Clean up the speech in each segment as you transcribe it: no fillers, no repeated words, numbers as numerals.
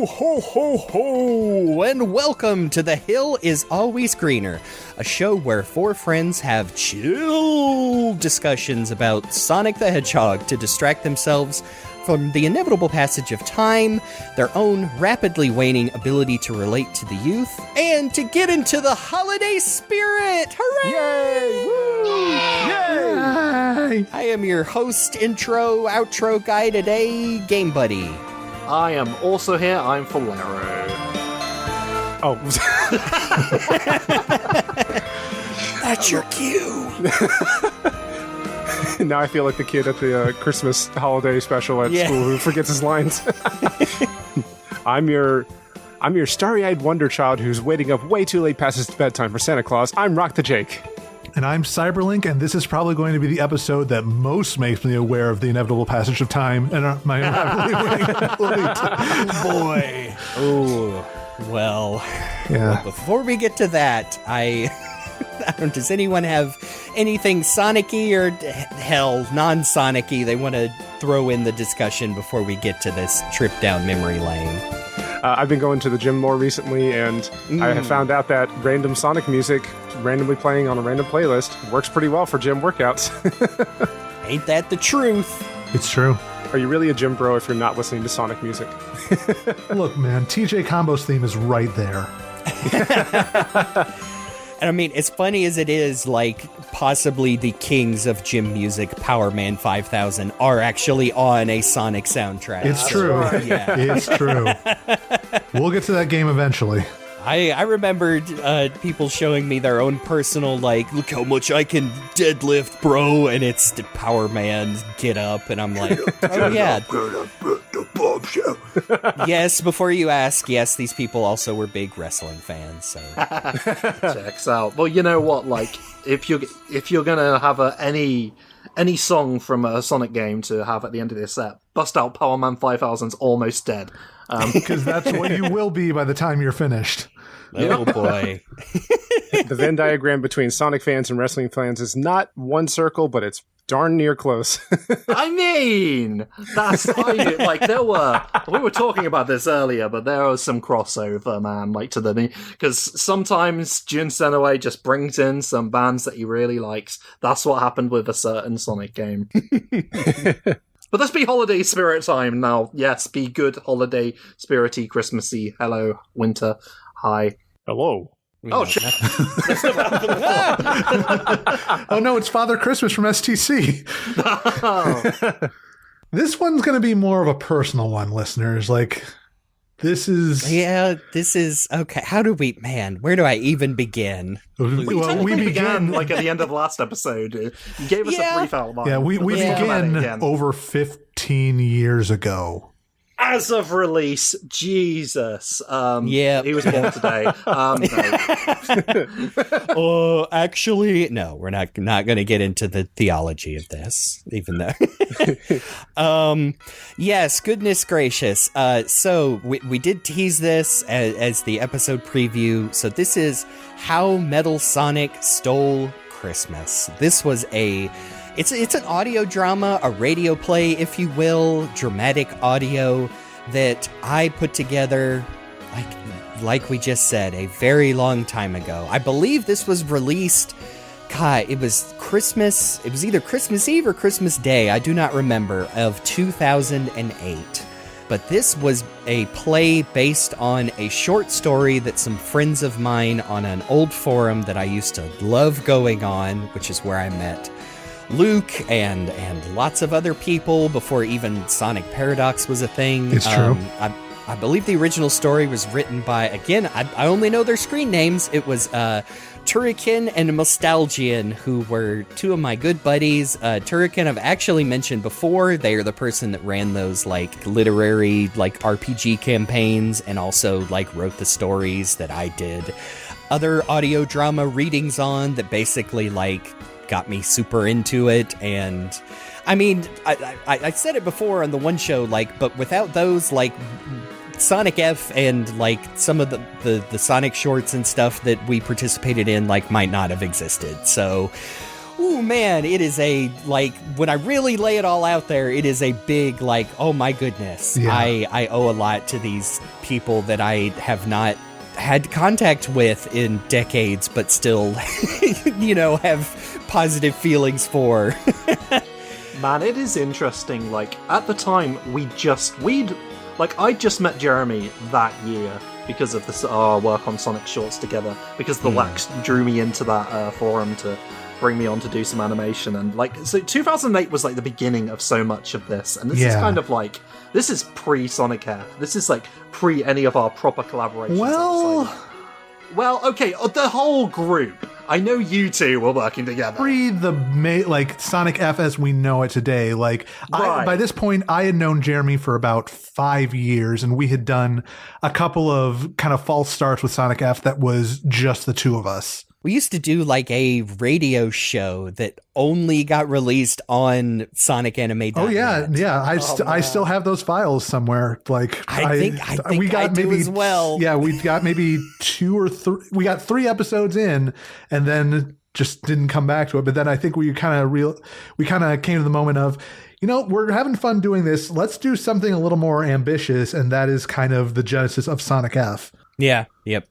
ho, ho, ho, and welcome to The Hill is Always Greener, a show where four friends have chill discussions about Sonic the Hedgehog to distract themselves from the inevitable passage of time, their own rapidly waning ability to relate to the youth, and to get into the holiday spirit! Hooray! Yay! Woo! Yay! I am your host, intro, outro guy today, GameBuddy. I am also here, I'm Faulerro. Oh. That's your cue! Now I feel like the kid at the Christmas holiday special at school who forgets his lines. I'm your starry-eyed wonder child who's waiting up way too late past his bedtime for Santa Claus. I'm RockTheJake. And I'm CyberLink, and this is probably going to be the episode that most makes me aware of the inevitable passage of time and my boy. Oh, well. Yeah. Before we get to that, does anyone have anything Sonic-y or hell, non-Sonic-y they want to throw in the discussion before we get to this trip down memory lane? I've been going to the gym more recently, and I have found out that random Sonic music randomly playing on a random playlist works pretty well for gym workouts. Ain't that the truth? It's true. Are you really a gym bro if you're not listening to Sonic music? Look, man, TJ Combo's theme is right there. And I mean, as funny as it is, like, possibly the kings of gym music, Power Man 5000, are actually on a Sonic soundtrack. It's true. Yeah. It's true. We'll get to that game eventually. I remembered people showing me their own personal, like, look how much I can deadlift, bro, and it's the Power Man get up, and I'm like, oh yeah. Yes, before you ask, yes, these people also were big wrestling fans, so. Checks out. Well, you know what, like, if you're gonna have any song from a Sonic game to have at the end of this set, bust out Power Man 5000's Almost Dead. Because that's what you will be by the time you're finished. Oh boy. The Venn diagram between Sonic fans and wrestling fans is not one circle, but it's darn near close. I mean, we were talking about this earlier, but there was some crossover, man, like to the, because sometimes Jun Senoway just brings in some bands that he really likes. That's what happened with a certain Sonic game. But let's be holiday spirit time now. Yes, be good, holiday, spirity, Christmassy. Hello, winter. Hi. Hello. Oh, shit. Oh, no, it's Father Christmas from STC. Oh. This one's going to be more of a personal one, listeners. Like, this is... Yeah, this is... Okay, where do I even begin? Well, we began... like at the end of last episode. You gave us a brief outline. Yeah, we began over 15 years ago. As of release, Jesus. Yeah. He was born today. Oh, actually, no, we're not going to get into the theology of this, even though. Yes, goodness gracious. So we did tease this as the episode preview. So this is How Metal Sonic Stole Christmas. This was It's an audio drama, a radio play, if you will, dramatic audio that I put together, like we just said, a very long time ago. I believe this was released, it was Christmas, it was either Christmas Eve or Christmas Day, I do not remember, of 2008. But this was a play based on a short story that some friends of mine on an old forum that I used to love going on, which is where I met Luke and lots of other people before even Sonic Paradox was a thing. It's true. I believe the original story was written by, again, I only know their screen names. It was Turrican and Nostalgian, who were two of my good buddies. Turrican I've actually mentioned before. They are the person that ran those literary RPG campaigns and also wrote the stories that I did other audio drama readings on that basically got me super into it. And I mean, I said it before on the one show, but without those, Sonic F and some of the Sonic shorts and stuff that we participated in might not have existed. So Ooh, man, it is a, like, when I really lay it all out there, it is a big, like, oh my goodness. Yeah. I owe a lot to these people that I have not had contact with in decades, but still, have positive feelings for. Man, it is interesting. Like, at the time, I just met Jeremy that year because of this work on Sonic Shorts together, because the Wax drew me into that forum to bring me on to do some animation. And, so 2008 was, the beginning of so much of this. And this is kind of this is pre-Sonic F. This is, pre any of our proper collaborations. Well, okay, the whole group. I know you two were working together. Pre the Sonic F as we know it today. By this point, I had known Jeremy for about 5 years, and we had done a couple of kind of false starts with Sonic F that was just the two of us. We used to do a radio show that only got released on Sonic Anime. Oh yeah. I still have those files somewhere. I think we got maybe as well. Yeah, we got maybe 2 or 3. We got 3 episodes in, and then just didn't come back to it. But then I think we kind of came to the moment of, we're having fun doing this. Let's do something a little more ambitious, and that is kind of the genesis of Sonic F. Yeah. Yep.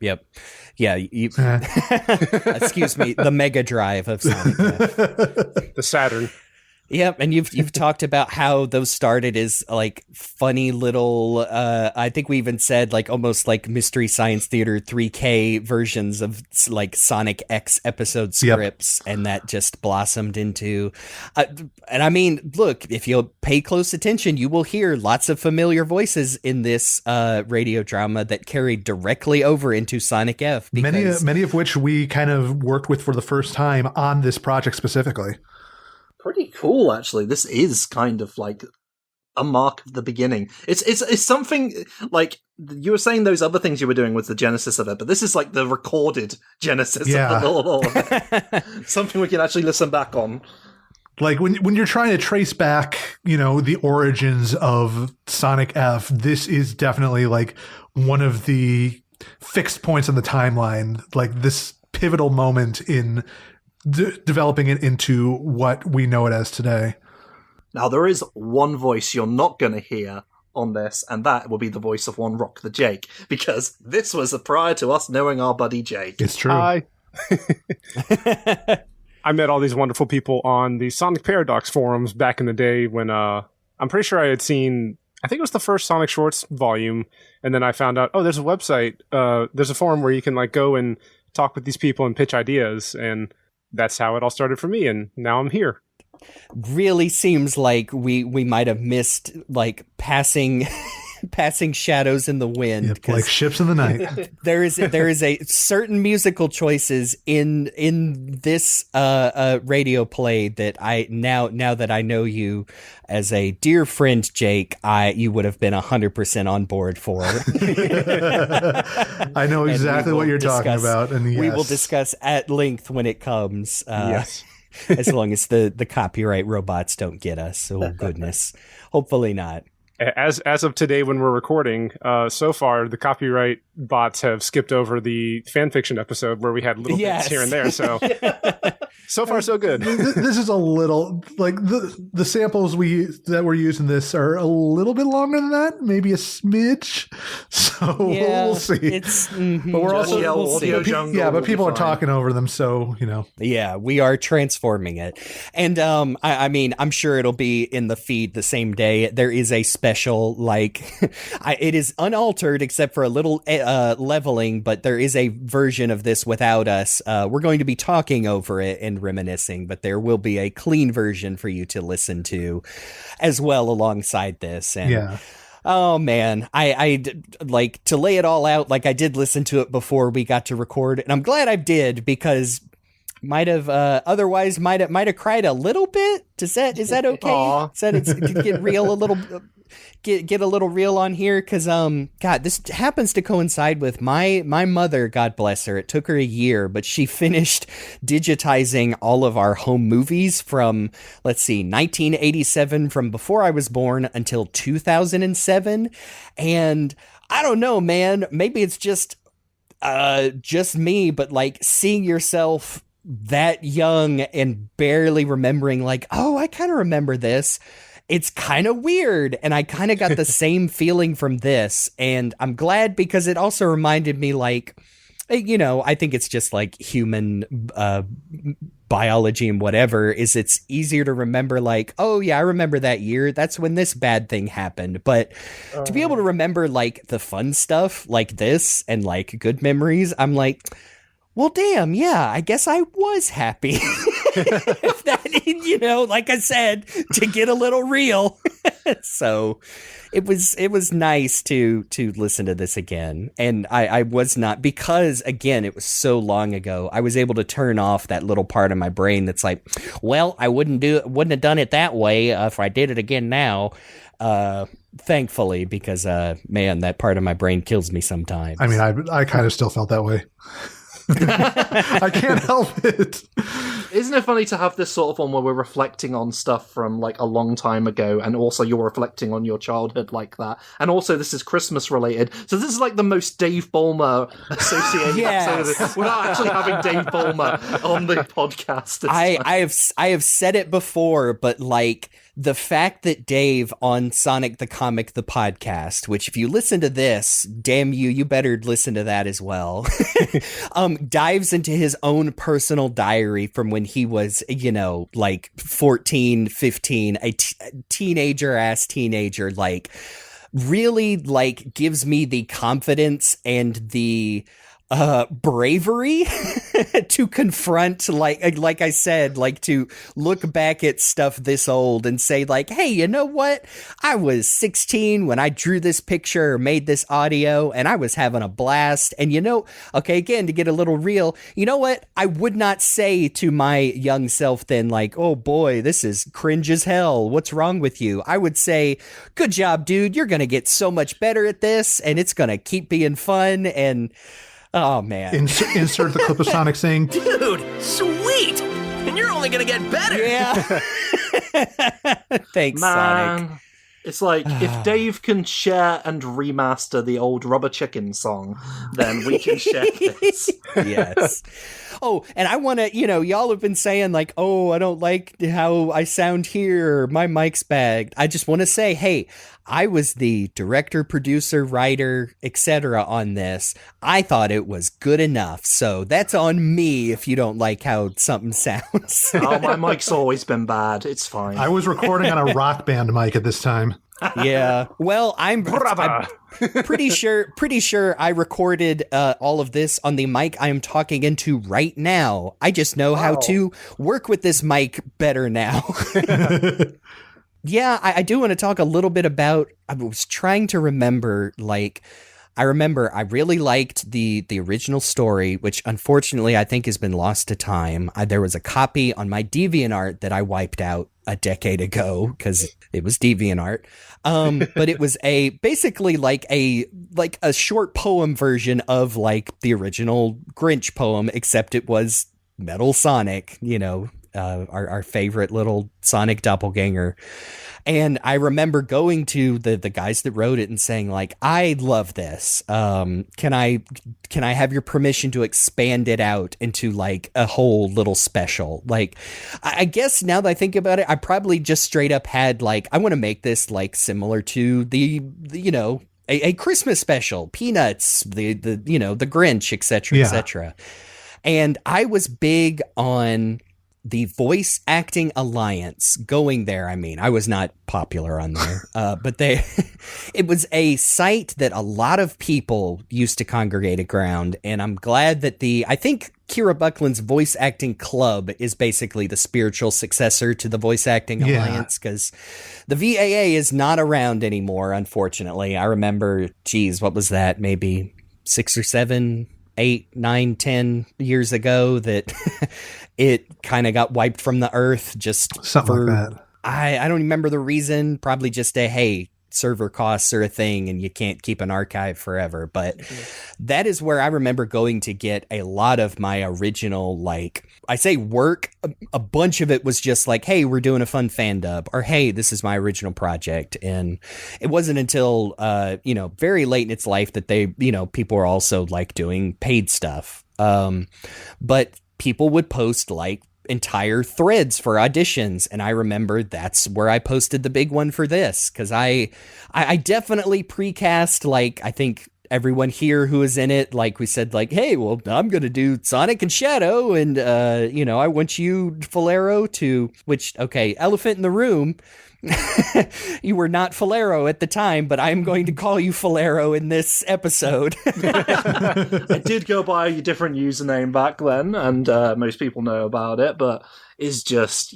Yeah, excuse me, the Mega Drive of Sonic F. The Saturn. Yep, and you've talked about how those started as funny little I think we even said almost Mystery Science Theater 3K versions of Sonic X episode scripts. Yep. And that just blossomed into and I mean, look, if you'll pay close attention, you will hear lots of familiar voices in this radio drama that carried directly over into Sonic F. Many of which we kind of worked with for the first time on this project specifically. Pretty cool, actually. This is kind of a mark of the beginning. It's something you were saying those other things you were doing was the genesis of it, but this is the recorded genesis of it. Something we can actually listen back on. When you're trying to trace back, the origins of Sonic F, this is definitely one of the fixed points on the timeline, this pivotal moment in developing it into what we know it as today. Now, there is one voice you're not going to hear on this, and that will be the voice of one RockTheJake, because this was prior to us knowing our buddy Jake. It's true. I met all these wonderful people on the Sonic Paradox forums back in the day when I'm pretty sure I had seen, I think it was the first Sonic Shorts volume, and then I found out, there's a website, there's a forum where you can go and talk with these people and pitch ideas, and that's how it all started for me, and now I'm here. Really seems like we might have missed passing shadows in the wind. Yep, like ships in the night. there is a certain musical choices in this radio play that I now that I know you as a dear friend, Jake, you would have been 100% on board for. I know exactly what you're talking about, and yes. We will discuss at length when it comes. Yes. As long as the copyright robots don't get us. Oh goodness, hopefully not. As of today, when we're recording, so far the copyright bots have skipped over the fanfiction episode where we had little bits here and there. So, so far so good. This is a little the samples that were used in this are a little bit longer than that, maybe a smidge. So we'll see. It's but we're also audio jungle. Yeah, but people are talking over them, so Yeah, we are transforming it, and I mean, I'm sure it'll be in the feed the same day. There is a special it is unaltered except for a little leveling, but there is a version of this without us. We're going to be talking over it and reminiscing, but there will be a clean version for you to listen to as well alongside this. And oh man, I to lay it all out, I did listen to it before we got to record, and I'm glad I did, because might have otherwise might have cried a little bit. Is that okay? Aww. Is that get real a little get a little real on here, because God, this happens to coincide with my mother, God bless her. It took her a year, but she finished digitizing all of our home movies from 1987, from before I was born until 2007, and I don't know, man, maybe it's just me, but seeing yourself that young and barely remembering like, oh, I kind of remember this. It's kind of weird. And I kind of got the same feeling from this. And I'm glad because it also reminded me like, you know, I think it's just like human biology and whatever is it's easier to remember like, oh yeah, I remember that year. That's when this bad thing happened. But to be able to remember like the fun stuff like this and like good memories, I'm like, well, damn, yeah, I guess I was happy. If that, you know, like I said, to get a little real. So it was nice to listen to this again. And I was not, because again, it was so long ago, I was able to turn off that little part of my brain that's like, well, I wouldn't have done it that way if I did it again now. Thankfully, because man, that part of my brain kills me sometimes. I mean, I kind of still felt that way. I can't help it. Isn't it funny to have this sort of one where we're reflecting on stuff from like a long time ago, and also you're reflecting on your childhood like that, and also this is Christmas related, so this is like the most Dave Ballmer associated episode without actually having Dave Ballmer on the podcast. I have said it before, but like the fact that Dave on Sonic the Comic the podcast, which if you listen to this, damn you better listen to that as well, dives into his own personal diary from when he was, you know, like 14, 15, a teenager, like really like gives me the confidence and the bravery to confront, like I said, like to look back at stuff this old and say like, hey, you know what? I was 16 when I drew this picture or made this audio and I was having a blast. And you know, okay, again, to get a little real, you know what? I would not say to my young self then like, oh boy, this is cringe as hell. What's wrong with you? I would say, good job, dude. You're going to get so much better at this and it's going to keep being fun. And oh, man. Insert the clip of Sonic saying, dude, sweet! And you're only going to get better! Yeah. Thanks, Man. Sonic. It's like, if Dave can share and remaster the old Rubber Chicken song, then we can share this. Yes. Oh, and I want to, you know, y'all have been saying like, oh, I don't like how I sound here. My mic's bagged. I just want to say, hey, I was the director, producer, writer, etc. on this. I thought it was good enough. So that's on me if you don't like how something sounds. Oh, my mic's always been bad. It's fine. I was recording on a Rock Band mic at this time. Yeah. Well, I'm pretty sure I recorded all of this on the mic I am talking into right now. I just know how to work with this mic better now. Yeah, I do want to talk a little bit about, I was trying to remember, like, I remember I really liked the original story, which unfortunately I think has been lost to time. There was a copy on my DeviantArt that I wiped out a decade ago because it was DeviantArt. But it was basically like a short poem version of like the original Grinch poem, except it was Metal Sonic, you know, our favorite little Sonic doppelganger. And I remember going to the guys that wrote it and saying like, I love this. Can I have your permission to expand it out into like a whole little special? Like, I guess now that I think about it, I probably just straight up had like, I want to make this like similar to the you know, a Christmas special, Peanuts, the you know, the Grinch, etc., etc. And I was big on the Voice Acting Alliance going there. I mean, I was not popular on there, but it was a site that a lot of people used to congregate around. And I'm glad that I think Kira Buckland's Voice Acting Club is basically the spiritual successor to the Voice Acting Alliance, because the VAA is not around anymore, unfortunately. I remember, what was that? Maybe 6 or 7, 8, 9, 10 years ago that it kind of got wiped from the earth just something like that. I don't remember the reason. Probably just hey, server costs are a thing and you can't keep an archive forever. But that is where I remember going to get a lot of my original, like, I say work. A bunch of it was just like, hey, we're doing a fun fan dub, or hey, this is my original project. And it wasn't until, very late in its life that people were also like doing paid stuff. But people would post like entire threads for auditions, and I remember that's where I posted the big one for this, because I definitely precast, like, I think everyone here who is in it, like we said, like, hey, well, I'm gonna do Sonic and Shadow, and I want you, Faulerro, to, which, okay, elephant in the room, you were not Faulerro at the time, but I'm going to call you Faulerro in this episode. I did go by a different username back then, and most people know about it, but it's just,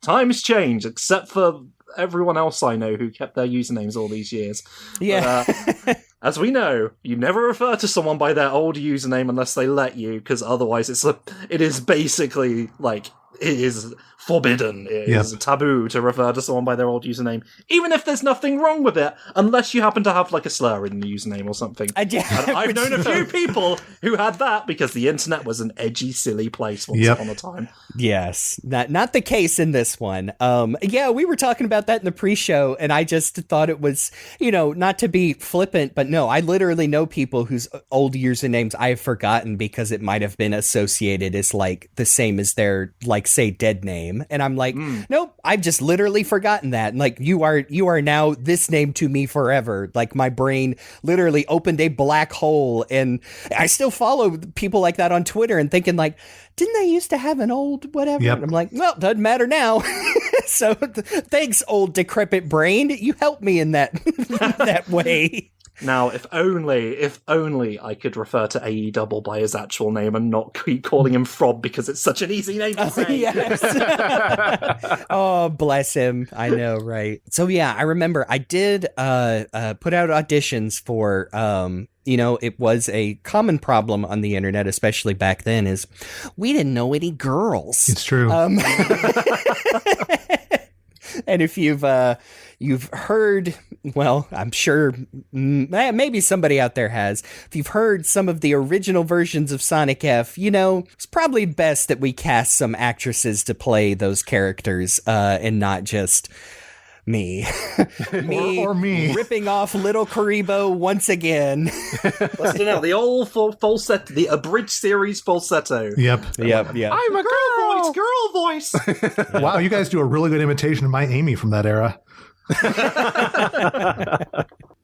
times change, except for everyone else I know who kept their usernames all these years. Yeah. But, as we know, you never refer to someone by their old username unless they let you, because otherwise it is basically, like, it is forbidden. It is taboo to refer to someone by their old username, even if there's nothing wrong with it, unless you happen to have, like, a slur in the username or something. And I've known a few people who had that because the internet was an edgy, silly place once upon a time. Yes. Not the case in this one. We were talking about that in the pre-show, and I just thought it was, not to be flippant, but no, I literally know people whose old usernames I've forgotten because it might have been associated as, like, the same as their, like, say, dead name. And I'm like, nope, I've just literally forgotten that. And, like, you are now this name to me forever. Like, my brain literally opened a black hole, and I still follow people like that on Twitter and thinking, like, didn't they used to have an old whatever? Yep. And I'm like, well, doesn't matter now. So thanks, old decrepit brain. You helped me in that that way. Now, if only I could refer to AE Double by his actual name and not keep calling him Frob because it's such an easy name to say. Yes. Oh, bless him. I know, right? So yeah, I remember I did put out auditions for it was a common problem on the internet, especially back then, is we didn't know any girls. It's true. And if you've heard, well, I'm sure maybe somebody out there has, if you've heard some of the original versions of Sonic F, it's probably best that we cast some actresses to play those characters and not just me. or me ripping off Little Karibo once again. Busting out the old falsetto, the abridged series falsetto. Yep. I'm a girl voice. Wow, you guys do a really good imitation of my Amy from that era.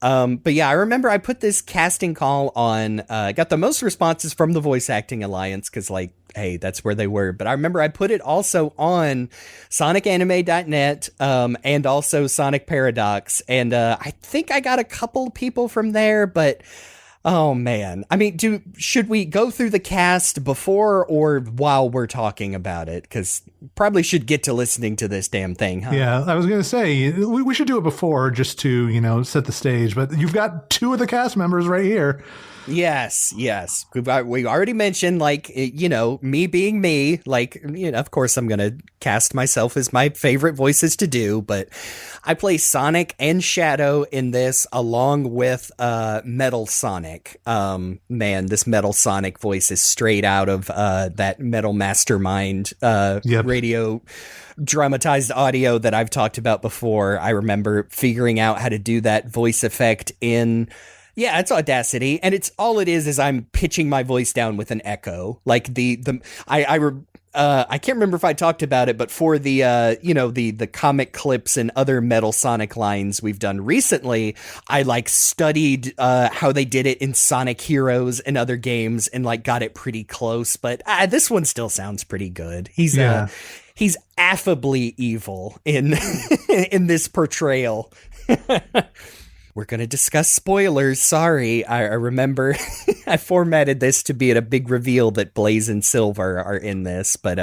But yeah, I remember I put this casting call on, got the most responses from the Voice Acting Alliance, because, like, hey, that's where they were. But I remember I put it also on sonicanime.net, and also Sonic Paradox. And I think I got a couple people from there, but oh man. I mean, should we go through the cast before or while we're talking about it? Because probably should get to listening to this damn thing, huh? Yeah, I was going to say, we should do it before just to, set the stage. But you've got two of the cast members right here. Yes. We already mentioned, like, me being me, like, of course I'm going to cast myself as my favorite voices to do, but I play Sonic and Shadow in this along with Metal Sonic. Man, this Metal Sonic voice is straight out of that Metal Mastermind radio dramatized audio that I've talked about before. I remember figuring out how to do that voice effect in... Yeah, it's Audacity, and it's all it is I'm pitching my voice down with an echo. Like I can't remember if I talked about it, but for the the comic clips and other Metal Sonic lines we've done recently, I studied how they did it in Sonic Heroes and other games and got it pretty close. But this one still sounds pretty good. He's affably evil in in this portrayal. We're going to discuss spoilers. Sorry. I remember I formatted this to be at a big reveal that Blaze and Silver are in this. But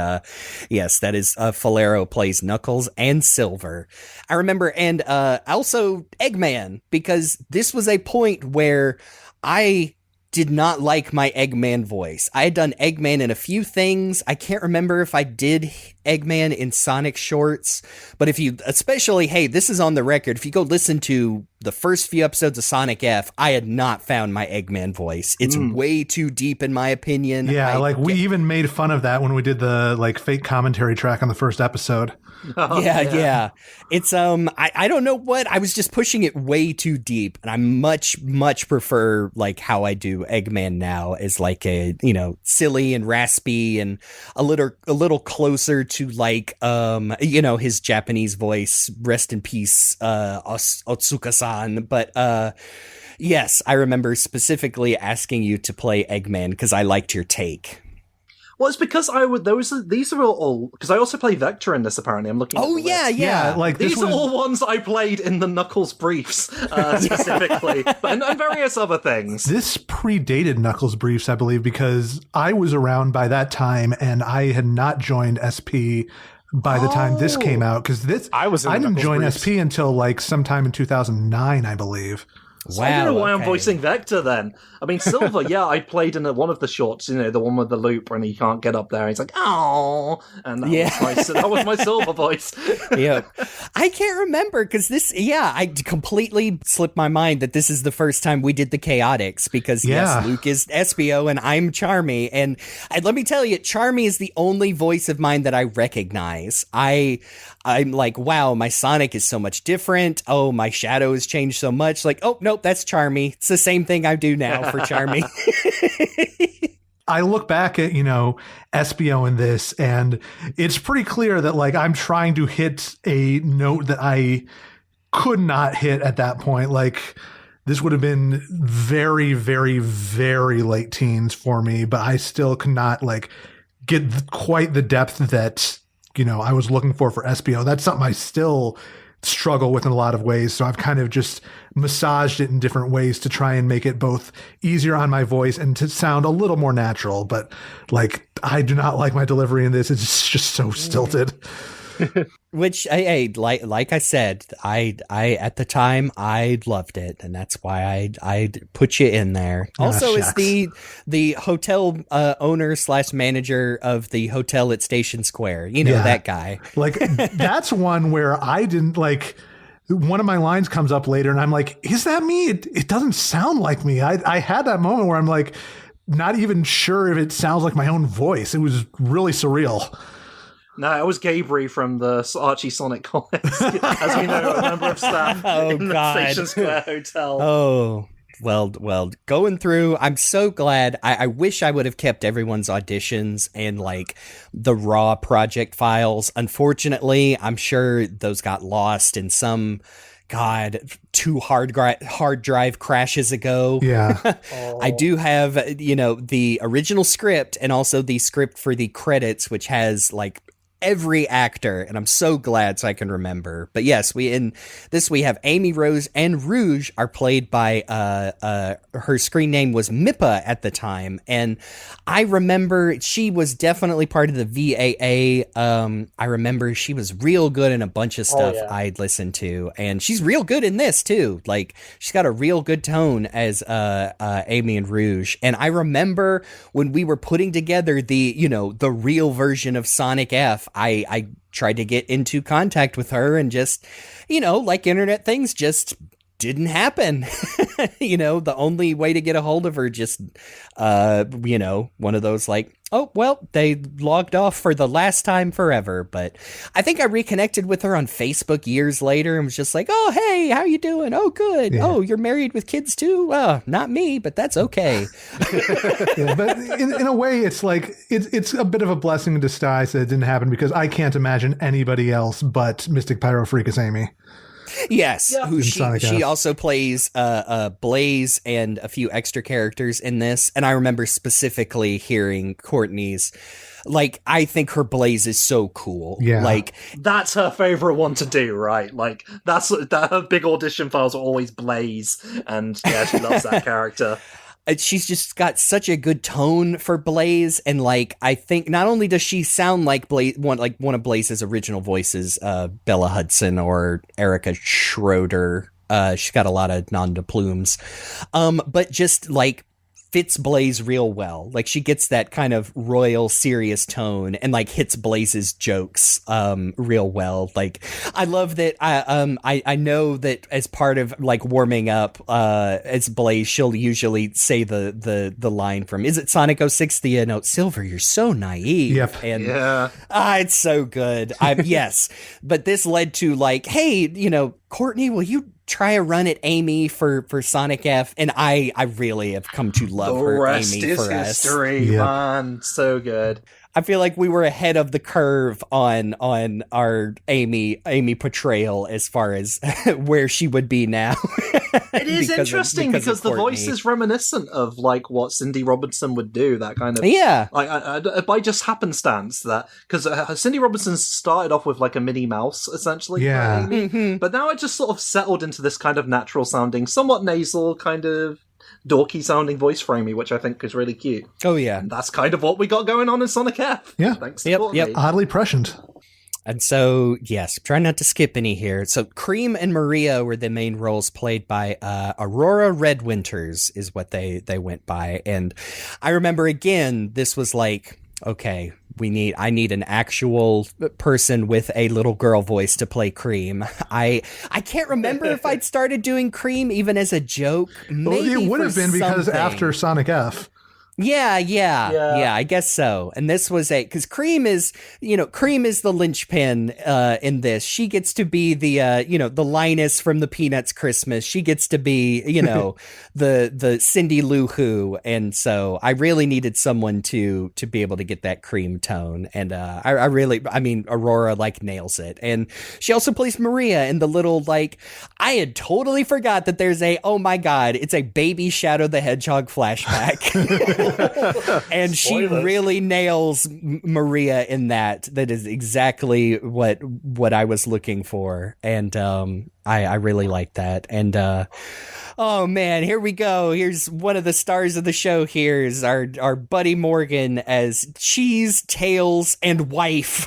yes, that is Faulerro plays Knuckles and Silver. I remember, and also Eggman, because this was a point where I did not like my Eggman voice. I had done Eggman in a few things. I can't remember if I did Eggman in Sonic shorts, but if you, especially, hey, this is on the record, if you go listen to the first few episodes of Sonic F, I had not found my Eggman voice. It's way too deep in my opinion. Yeah, we even made fun of that when we did the fake commentary track on the first episode. Yeah. It's I don't know what, I was just pushing it way too deep, and I much prefer like how I do Eggman now as like a, you know, silly and raspy and a little closer to like you know, his Japanese voice, rest in peace Otsuka-san. But yes, I remember specifically asking you to play Eggman because I liked your take. Well, it's because these are all because I also play Vector in this. Apparently, I'm looking. Oh yeah. Like these are all ones I played in the Knuckles briefs specifically, and various other things. This predated Knuckles briefs, I believe, because I was around by that time and I had not joined SP by the time this came out. Because I didn't join briefs. SP until like sometime in 2009, I believe. So I don't know why I'm voicing Vector then. I mean, Silver, yeah, I played in one of the shorts, you know, the one with the loop when he can't get up there. And he's like, oh, and that was my Silver voice. Yeah, I can't remember because I completely slipped my mind that this is the first time we did the Chaotix because yes, Luke is Espio and I'm Charmy, and let me tell you, Charmy is the only voice of mine that I recognize. I'm like, wow, my Sonic is so much different. Oh, my Shadow has changed so much. Like, oh, nope, that's Charmy. It's the same thing I do now for Charmy. I look back at, you know, Espio in this, and it's pretty clear that, like, I'm trying to hit a note that I could not hit at that point. Like, this would have been very, very, very late teens for me, but I still could not, like, get quite the depth that, you know, I was looking for Espio. That's something I still struggle with in a lot of ways. So I've kind of just massaged it in different ways to try and make it both easier on my voice and to sound a little more natural. But like, I do not like my delivery in this. It's just so stilted. Which, like I said, I at the time I loved it, and that's why I put you in there. Also, as the hotel owner / manager of the hotel at Station Square, you know, that guy. Like, that's one where I didn't like. One of my lines comes up later, and I'm like, "Is that me? It doesn't sound like me." I had that moment where I'm like, not even sure if it sounds like my own voice. It was really surreal. No, it was Gabriel from the Archie Sonic comics, as we know, a member of staff in the Station Square Hotel. Oh, well, going through, I'm so glad. I wish I would have kept everyone's auditions and, like, the raw project files. Unfortunately, I'm sure those got lost in some... God, 2 hard drive crashes ago. Yeah. I do have, you know, the original script and also the script for the credits, which has, like, every actor, and I'm so glad so I can remember. But yes, we have Amy Rose and Rouge are played by her screen name was Mippa at the time, and I remember she was definitely part of the VAA. I remember she was real good in a bunch of stuff I'd listened to, and she's real good in this too. Like, she's got a real good tone as Amy and Rouge. And I remember when we were putting together the real version of Sonic F, I tried to get into contact with her, and just, you know, like internet things just didn't happen. You know, the only way to get a hold of her just, you know, one of those like, oh, well, they logged off for the last time forever. But I think I reconnected with her on Facebook years later and was just like, oh, hey, how you doing? Oh, good. Yeah. Oh, you're married with kids too? Not me, but that's okay. Yeah, but in a way, it's like, it's a bit of a blessing in disguise that it didn't happen, because I can't imagine anybody else but Mystic Pyro Freakus Amy. Yes, who she also plays Blaze and a few extra characters in this. And I remember specifically hearing Courtney's, like, I think her Blaze is so cool. Yeah. Like, that's her favorite one to do, right? Like, that her big audition files are always Blaze, and yeah, she loves that character. She's just got such a good tone for Blaze, and like, I think not only does she sound like one of Blaze's original voices, Bella Hudson or Erica Schroeder. She's got a lot of nom de plumes, but just like fits Blaze real well. Like she gets that kind of royal serious tone and like hits Blaze's jokes real well. Like I love that I know that as part of like warming up as Blaze, she'll usually say the line from, is it Sonic 06, the note, Silver, you're so naive. Yep. And Yeah. it's so good. Yes. But this led to like, hey, Courtney, will you try a run at Amy for Sonic F? And I really have come to love The her rest Amy is for us. history, Yep. man. So good. I feel like we were ahead of the curve on our Amy portrayal as far as where she would be now. It is interesting because the voice is reminiscent of like what Cindy Robinson would do. That kind of like by just happenstance, that because Cindy Robinson started off with like a Minnie Mouse essentially, Yeah. for Amy, but now it just sort of settled into this kind of natural sounding, somewhat nasal kind of dorky sounding voice for Amy, which I think is really cute. Oh yeah, and that's kind of what we got going on in Sonic F. Yeah. Thanks to Courtney. Oddly prescient. And so, yes, try not to skip any here. So Cream and Maria were the main roles, played by Aurora Redwinters is what they went by. And I remember, again, this was like, okay, I need an actual person with a little girl voice to play Cream. I can't remember if I'd started doing Cream even as a joke. Maybe it would have been because something. after Sonic F. Yeah, I guess so. And this was because Cream is the linchpin in this. She gets to be the Linus from the Peanuts Christmas. She gets to be, the Cindy Lou Who. And so I really needed someone to be able to get that Cream tone. And Aurora like nails it. And she also plays Maria in the little, like, I had totally forgot that there's oh my God, it's a baby Shadow the Hedgehog flashback. And she really nails Maria in that. That is exactly what I was looking for. And I really like that. And oh man, here we go. Here's one of the stars of the show. Here's our buddy Morgan as Cheese, Tails, and Wife.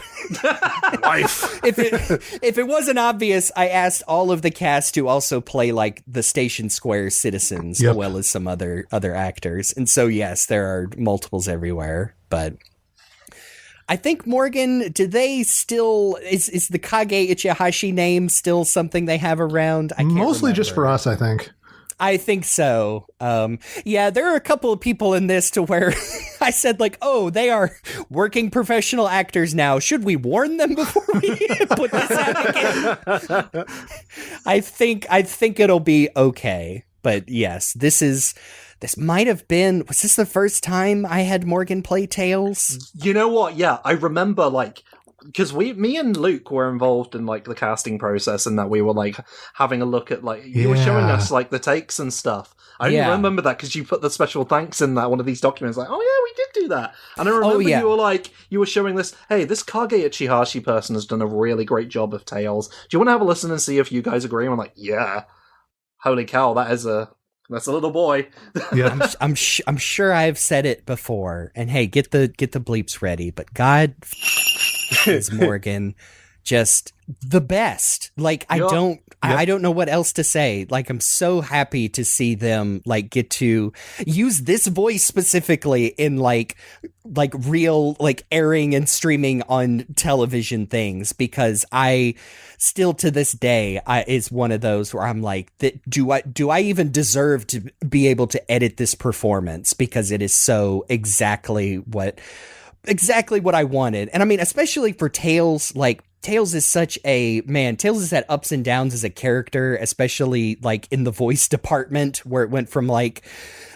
Wife. If it wasn't obvious, I asked all of the cast to also play like the Station Square citizens, as well as some other actors. And so yes, there are multiples everywhere. But I think, Morgan, do they still is the Kage Ichihashi name still something they have around? I can't Mostly remember. just for us, I think. I think so. Yeah, there are a couple of people in this to where I said like, oh, they are working professional actors now. Should we warn them before we put this out again? I think it'll be okay. But yes, this might have been, was this the first time I had Morgan play Tails? You know what? Yeah, I remember like, because me and Luke were involved in like the casting process, and that we were like having a look at like you were showing us like the takes and stuff. I only remember that because you put the special thanks in that one of these documents. Like, oh yeah, we did do that. And I remember you were showing this. Hey, this Kage Ichihashi person has done a really great job of Tails. Do you want to have a listen and see if you guys agree? And I'm like, yeah. Holy cow, that's a little boy. Yeah, I'm sure I've said it before. And hey, get the bleeps ready. But God. Is Morgan just the best? Like I don't know what else to say. Like I'm so happy to see them like get to use this voice specifically in like real like airing and streaming on television things, because I still to this day is one of those where I'm like, do I even deserve to be able to edit this performance, because it is so exactly what I wanted. And I mean, especially for Tails, like Tails is such Tails has had ups and downs as a character, especially like in the voice department, where it went from like,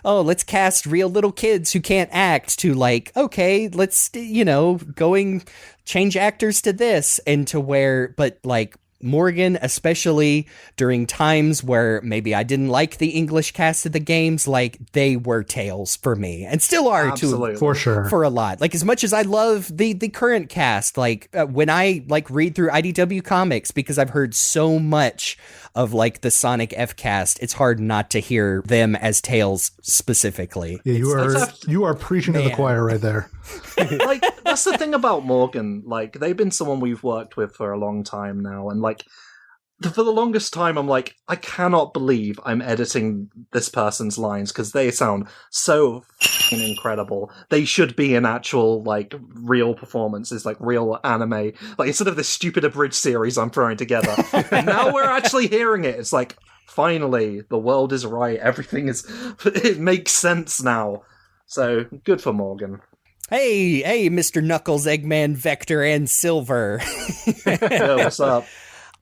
oh, let's cast real little kids who can't act, to like, okay, let's, going change actors to this, and to where, but like Morgan, especially during times where maybe I didn't like the English cast of the games, like they were Tails for me, and still are too, for sure, for a lot. Like as much as I love the current cast, like when I like read through IDW comics, because I've heard so much of like the Sonic F cast, it's hard not to hear them as Tails specifically. Yeah, you are preaching to the choir right there. Like that's the thing about Morgan. Like they've been someone we've worked with for a long time now, and like for the longest time, I'm like, I cannot believe I'm editing this person's lines because they sound so f***ing incredible. They should be in actual, like, real performances, like real anime. Like, instead of this stupid abridged series I'm throwing together. And now we're actually hearing it. It's like, finally, the world is right. Everything is... It makes sense now. So, good for Morgan. Hey, Mr. Knuckles, Eggman, Vector, and Silver. Yo, what's up?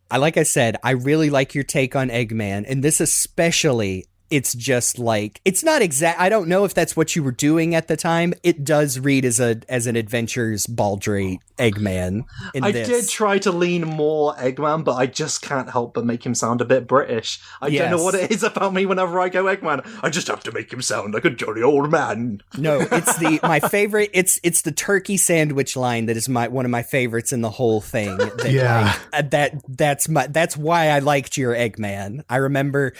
Like I said, I really like your take on Eggman, and this especially, it's just like, it's not exact. I don't know if that's what you were doing at the time. It does read as an Adventures Baldry Eggman in I this. did try to lean more Eggman, but I just can't help but make him sound a bit British. I don't know what it is about me whenever I go Eggman. I just have to make him sound like a jolly old man. No, it's my favorite. It's the turkey sandwich line that is one of my favorites in the whole thing. That's why I liked your Eggman. I remember.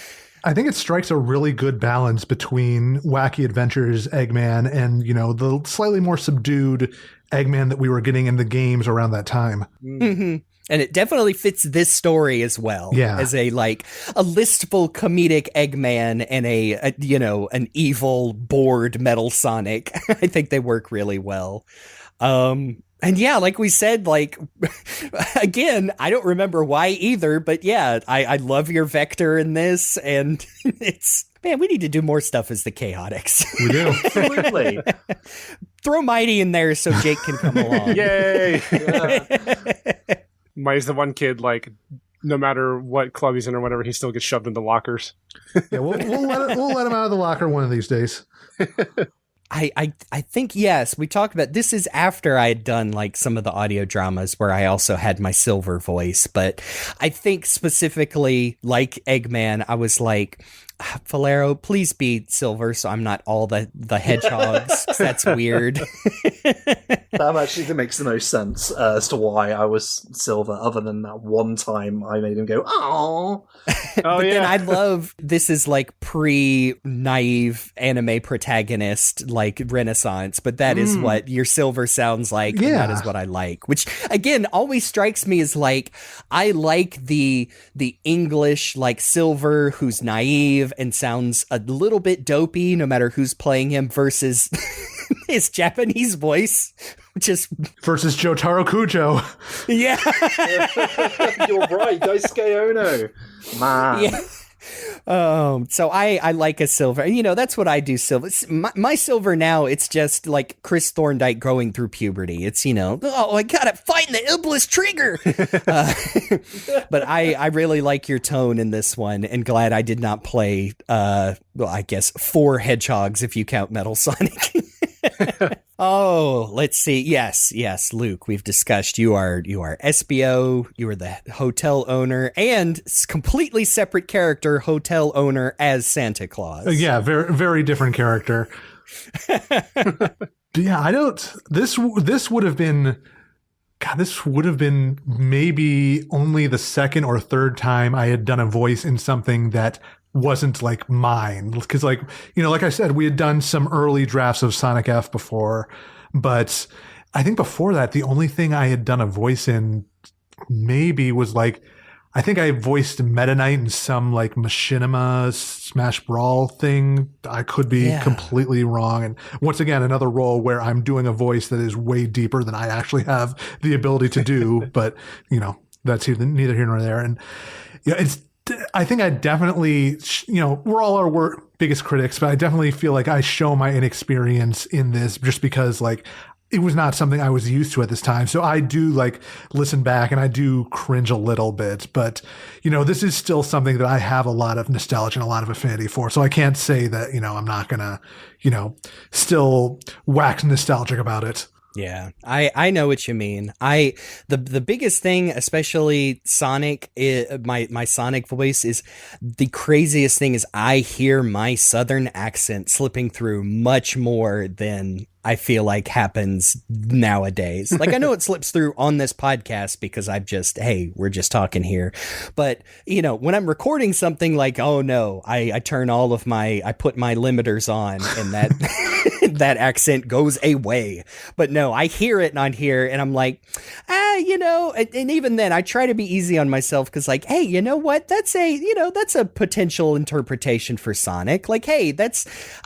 I think it strikes a really good balance between Wacky Adventures Eggman and, the slightly more subdued Eggman that we were getting in the games around that time. Mm-hmm. And it definitely fits this story as well. Yeah. As a listful comedic Eggman and an evil bored Metal Sonic. I think they work really well. And yeah, like we said, again, I don't remember why either, but yeah, I love your Vector in this, and we need to do more stuff as the Chaotix. We do. Absolutely. Throw Mighty in there so Jake can come along. Yay! Mighty's the one kid, no matter what club he's in or whatever, he still gets shoved into lockers. Yeah, we'll let him out of the locker one of these days. I think, yes, we talked about this is after I had done some of the audio dramas where I also had my Silver voice, but I think specifically like Eggman, I was like, Faulerro, please be Silver so I'm not all the hedgehogs. That's weird. That actually makes the most sense as to why I was Silver, other than that one time I made him go, "Aww." But then I love this is pre-naive anime protagonist Renaissance, but that is what your Silver sounds like. Yeah. And that is what I like, which again always strikes me as I like the English Silver who's naive and sounds a little bit dopey no matter who's playing him versus his Japanese voice, which is versus Jotaro Kujo. Yeah. You're right, Daisuke Ono. Man. Yeah. So I like a Silver. That's what I do, Silver. My Silver now, it's just like Chris Thorndike going through puberty. It's, I gotta find the Iblis trigger. But I really like your tone in this one, and glad I did not play, I guess 4 hedgehogs if you count Metal Sonic. Oh, let's see. Yes, Luke, we've discussed you are SBO, you are the hotel owner, and completely separate character, hotel owner as Santa Claus. Yeah, very, very different character. Yeah, this would have been maybe only the second or third time I had done a voice in something that wasn't mine, because like I said, we had done some early drafts of Sonic F before, but I think before that the only thing I had done a voice in maybe was I think I voiced Meta Knight in some Machinima Smash Brawl thing. I could be completely wrong, and once again another role where I'm doing a voice that is way deeper than I actually have the ability to do. But that's neither here nor there. And I think I definitely, we're all our biggest critics, but I definitely feel like I show my inexperience in this just because it was not something I was used to at this time. So I do listen back and I do cringe a little bit, but this is still something that I have a lot of nostalgia and a lot of affinity for. So I can't say that, I'm not gonna, still wax nostalgic about it. Yeah, I know what you mean. The biggest thing, especially Sonic, my Sonic voice is the craziest thing is I hear my Southern accent slipping through much more than I feel like happens nowadays. I know it slips through on this podcast because we're just talking here. But, when I'm recording something oh no, I turn I put my limiters on and that that accent goes away. But no, I hear it on here and I'm and even then I try to be easy on myself because like, hey, you know what? That's a potential interpretation for Sonic. Like, hey,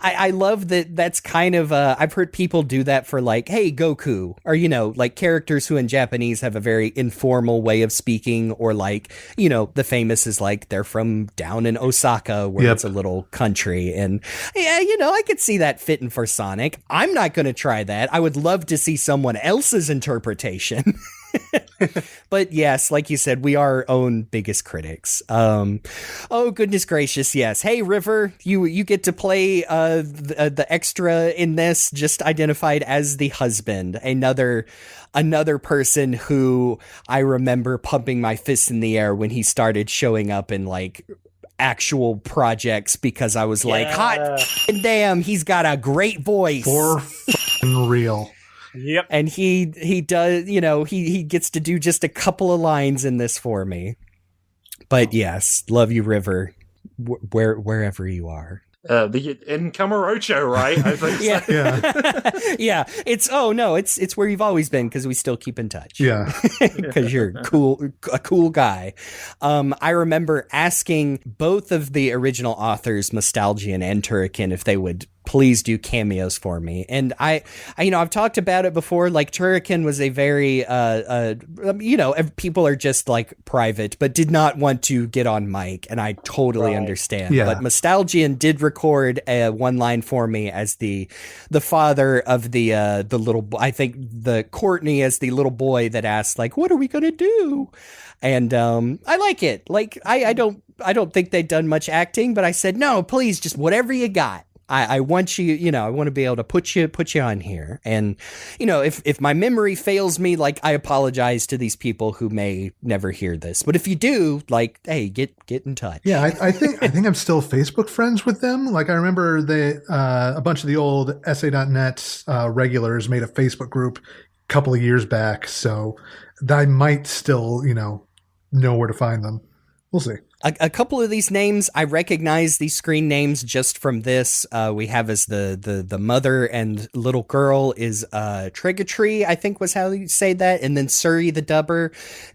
I love that. That's kind of, I've heard people do that for like, hey, Goku, or, like characters who in Japanese have a very informal way of speaking, or like, the famous is like, they're from down in Osaka where it's a little country. And yeah, I could see that fitting for Sonic. I'm not going to try that. I would love to see someone else's interpretation. But yes, like you said, we are our own biggest critics. Oh, goodness gracious, yes. Hey, River, you get to play the extra in this, just identified as the husband. Another person who I remember pumping my fists in the air when he started showing up in like actual projects, because I was like, hot damn, he's got a great voice. For f***ing real. Yep. And he does, he gets to do just a couple of lines in this for me. But yes, love you, River, wherever you are. In Kamurocho, right? I think so. Yeah. Yeah. It's where you've always been, because we still keep in touch. Yeah. Because you're a cool guy. I remember asking both of the original authors, Nostalgian and Turrican, if they would please do cameos for me. And I've talked about it before, like Turrican was a very, people are just like private, but did not want to get on mic. And I totally understand. Yeah. But Nostalgian did record one line for me as the father of the little, I think the Courtney as the little boy that asked like, what are we going to do? And I like it. Like, I don't think they'd done much acting, but I said, no, please, just whatever you got. I want you, I want to be able to put you on here. And, if my memory fails me, like, I apologize to these people who may never hear this. But if you do, like, hey, get in touch. Yeah, I think I'm still Facebook friends with them. Like, I remember a bunch of the old SA.net regulars made a Facebook group a couple of years back. So I might still, know where to find them. We'll see. A couple of these names, I recognize these screen names just from this. We have as the mother and little girl is Trigatree, I think was how you say that. And then Suri the dubber.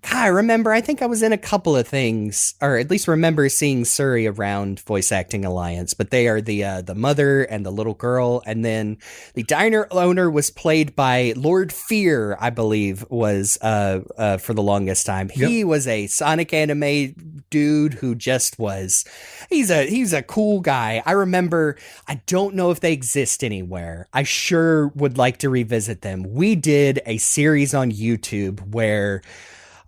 God, I think I was in a couple of things, or at least remember seeing Suri around Voice Acting Alliance. But they are the mother and the little girl. And then the diner owner was played by Lord Fear, I believe, was for the longest time. Yep. He was a Sonic anime dude who just was, he's a cool guy. I remember, I don't know if they exist anywhere. I sure would like to revisit them. We did a series on YouTube where,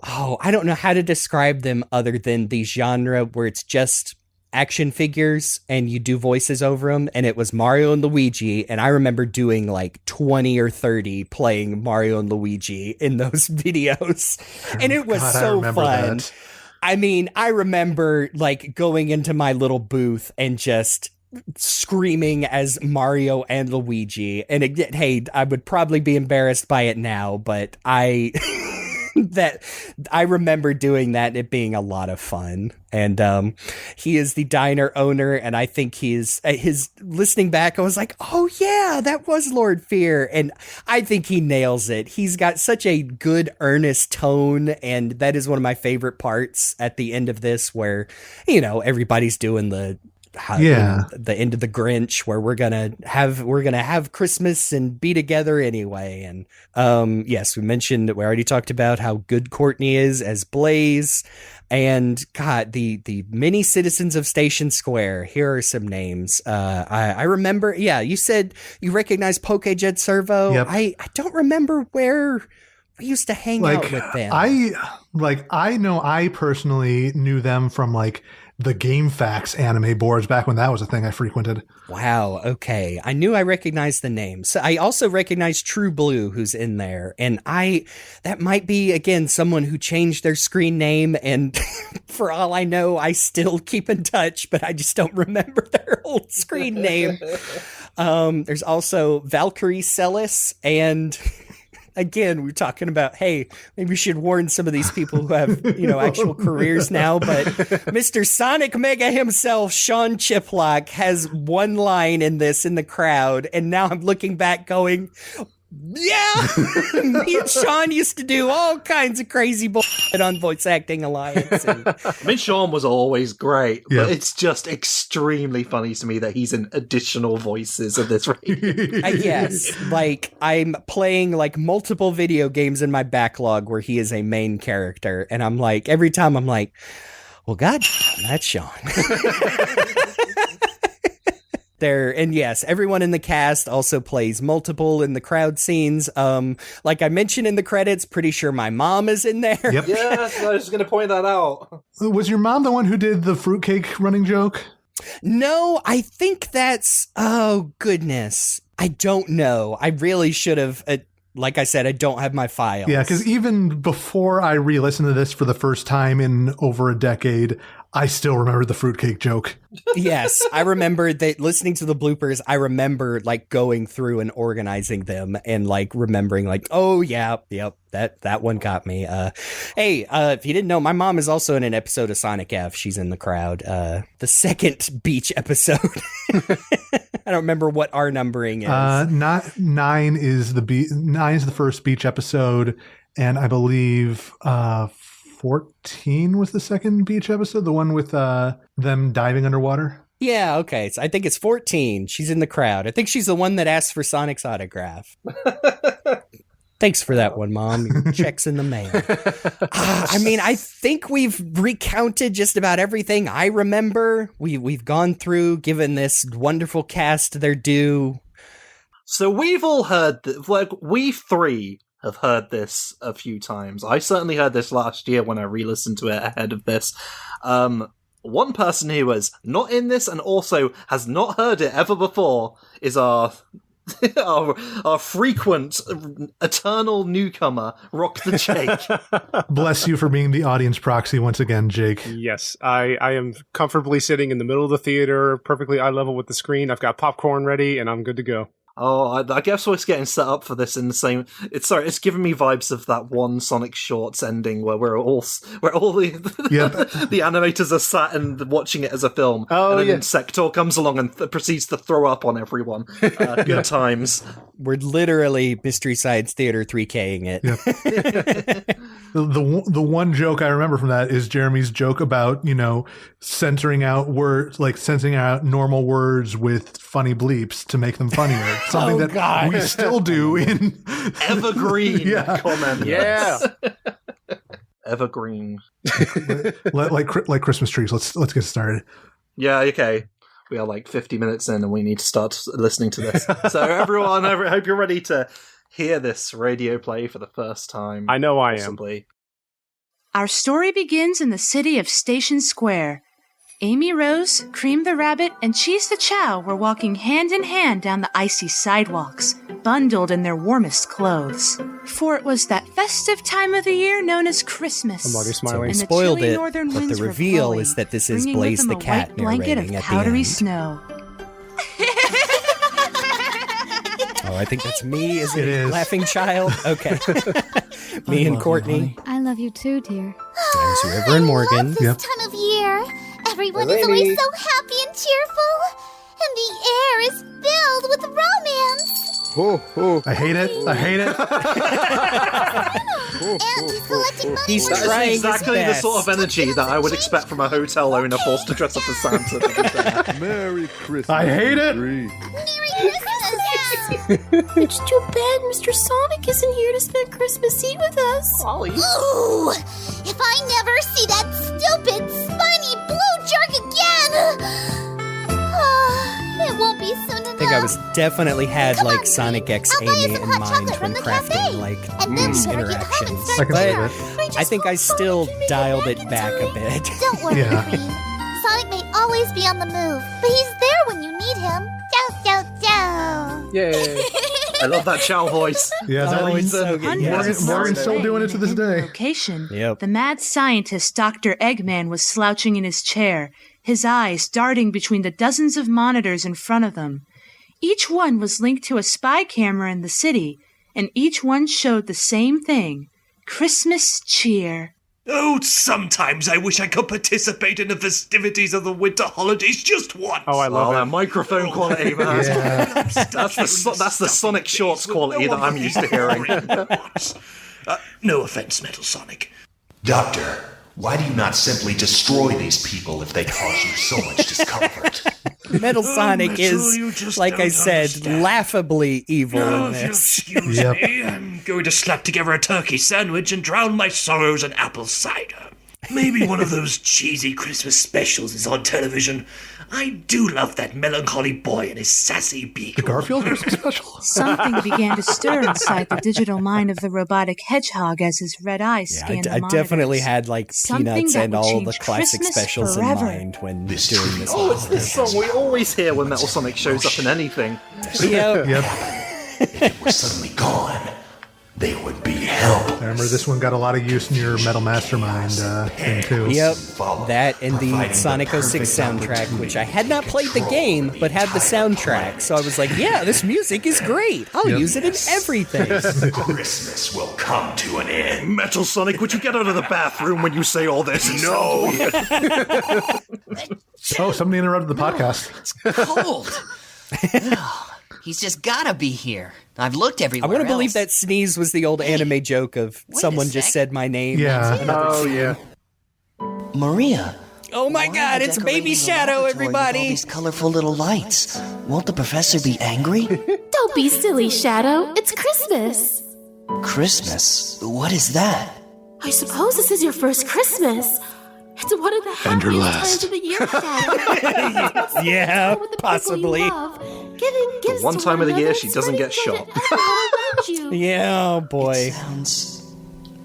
I don't know how to describe them other than the genre where it's just action figures and you do voices over them, and it was Mario and Luigi, and I remember doing like 20 or 30 playing Mario and Luigi in those videos, and it was so fun. That. I mean, I remember like going into my little booth and just screaming as Mario and Luigi. And again, hey, I would probably be embarrassed by it now, but I remember doing that and it being a lot of fun. And he is the diner owner, and I think his listening back, I was like, oh yeah, that was Lord Fear, and I think he nails it. He's got such a good earnest tone, and that is one of my favorite parts at the end of this, where everybody's doing the end of the Grinch, where we're gonna have Christmas and be together anyway. And yes, we already talked about how good Courtney is as Blaze. And God, the many citizens of Station Square. Here are some names. I remember. Yeah, you said you recognize Pokejet Servo. Yep. I don't remember where we used to hang out with them. I know I personally knew them from like the GameFAQs anime boards back when that was a thing I frequented. Wow. Okay. I knew I recognized the name. So I also recognize True Blue, who's in there. And that might be, again, someone who changed their screen name. And for all I know, I still keep in touch, but I just don't remember their old screen name. There's also Valkyrie Celis, and again, we're talking about, hey, maybe we should warn some of these people who have, actual careers now. But Mr. Sonic Mega himself, Sean Chiplock, has one line in the crowd. And now I'm looking back going, Yeah! Me and Sean used to do all kinds of crazy bullshit on Voice Acting Alliance. I mean, Sean was always great, Yeah. but it's just extremely funny to me that he's in additional voices of this radio. Yes, like, I'm playing, like, multiple video games in my backlog where he is a main character, and I'm like, every time I'm like, well, god, that's Sean. And yes, everyone in the cast also plays multiple in the crowd scenes. Like I mentioned in the credits, pretty sure my mom is in there. Yep. Yes, I was just going to point that out. Was your mom the one who did the fruitcake running joke? No, I think that's, oh goodness. I don't know. I really should have, like I said, I don't have my files. Yeah, because even before I re-listened to this for the first time in over a decade, I still remember the fruitcake joke. Yes, I remember that listening to the bloopers, I remember like going through and organizing them and like remembering like, oh yeah, yep, that one got me. Hey, if you didn't know, my mom is also in an episode of Sonic F. She's in the crowd. The second beach episode. I don't remember what our numbering is. Nine is the first beach episode, and I believe 14 was the second beach episode, the one with them diving underwater. Yeah, okay. So I think it's 14. She's in the crowd. I think she's the one that asked for Sonic's autograph. Thanks for that one, Mom. Your check's in the mail. I mean, I think we've recounted just about everything I remember. We've gone through, given this wonderful cast their due. So we've all heard, we three have heard this a few times. I certainly heard this last year when I re-listened to it ahead of this. One person who was not in this and also has not heard it ever before is our frequent, eternal newcomer, RockTheJake. Bless you for being the audience proxy once again, Jake. Yes, I am comfortably sitting in the middle of the theater, perfectly eye level with the screen. I've got popcorn ready, and I'm good to go. Oh, I guess we're getting set up for this in the same. It's giving me vibes of that one Sonic Shorts ending where all the the animators are sat and watching it as a film. Oh, and then yeah. Insector comes along and proceeds to throw up on everyone. Good times. We're literally Mystery Science Theater 3K'ing it. Yep. The one joke I remember from that is Jeremy's joke about, censoring out words, like censoring out normal words with funny bleeps to make them funnier. Something that we still do in Evergreen comment. Yeah. Evergreen. like Christmas trees. Let's get started. Yeah, okay. We are like 50 minutes in and we need to start listening to this. So everyone, I hope you're ready to hear this radio play for the first time. I know I am. Possibly. Our story begins in the city of Station Square. Amy Rose, Cream the Rabbit, and Cheese the Chow were walking hand in hand down the icy sidewalks, bundled in their warmest clothes. For it was that festive time of the year known as Christmas. I'm already So smiling. we And the spoiled chilly it, northern but the winds were reveal blowing, is that this is bringing Blaze with the them a cat white blanket of narrating at the powdery end. snow. Oh, I think that's me. Is It it is. laughing child? Okay. Me and Courtney. I love you too, dear. There's River and Morgan. This Yep. time of year, everyone Hey, is Amy. always so happy and cheerful, and the air is filled with romance. I hate it. And he's collecting money. He's for That trying is his exactly the best. sort of energy that I would expect from a hotel owner forced to dress up as Santa. To be fair. Merry Christmas. I hate it. Tree. Merry Christmas. It's too bad Mr. Sonic isn't here to spend Christmas Eve with us. Ollie. Ooh, if I never see that stupid, spiny blue jerk again. It won't be soon enough. I think I was definitely had Come like on, Sonic Pete. X I'll buy you Amy some in hot mind chocolate when from the crafting cafe. like And then these better get home and interactions. start I can see dinner. that. I think I still Sonic can make it dialed back it in back a time. bit. Don't worry, Yeah. Cream. Sonic may always be on the move, but he's there when you need him. Ciao, ciao, ciao. Yay. I love that Chow voice. Yeah, Oh, that it's so good. Hundreds Yes. of miles Morgan's still away doing it in to a this hidden day. Location. Yep. The mad scientist Dr. Eggman was slouching in his chair, his eyes darting between the dozens of monitors in front of them. Each one was linked to a spy camera in the city, and each one showed the same thing: Christmas cheer. Oh, sometimes I wish I could participate in the festivities of the winter holidays just once. Oh, I love that it. microphone quality, man. Yeah. That's the Sonic Shorts quality that I'm used to hearing. No offense, Metal Sonic. Doctor, why do you not simply destroy these people if they cause you so much discomfort? Metal Sonic Metal, you is, just like I don't said, understand. laughably evil Oh, in if you'll this. excuse Yep. me, I'm going to slap together a turkey sandwich and drown my sorrows in apple cider. Maybe one of those cheesy Christmas specials is on television. I do love that melancholy boy and his sassy beak. The Garfield Christmas special? Something began to stir inside the digital mind of the robotic hedgehog as his red eyes Yeah, scanned the I definitely monitors. had like Something Peanuts that and would all the change classic Christmas specials forever. in mind when This doing tree this. Oh, it's this song we always hear when Metal Sonic shows up in anything. Yep. Yep. We're suddenly gone. They would be helpless. I remember this one got a lot of use in your Metal Mastermind thing, too. Yep, that and the Sonic 06 soundtrack, which I had not played the game, but had the soundtrack. So I was like, yeah, this music is great. I'll use it in everything. Christmas will come to an end. Metal Sonic, would you get out of the bathroom when you say all this? No! Oh, somebody interrupted the podcast. Cold. Ugh, he's just gotta be here. I've looked everywhere. I'm going to believe else. that sneeze was the old anime joke of wait a someone just sec. said my name. Yeah. Oh, yeah. Maria. Oh my why god, are you it's decorating Baby the Shadow, laboratory with all everybody! these colorful little lights. Won't the professor be angry? Don't be silly, Shadow. It's Christmas. Christmas? What is that? I suppose this is your first Christmas. It's one of the And your happiest last. times of the year, Shadow. Yeah, With the people possibly. you love. Giving gifts one to time of the year another, she doesn't get spreading joy shot. to everyone around you. Yeah, oh boy. Sounds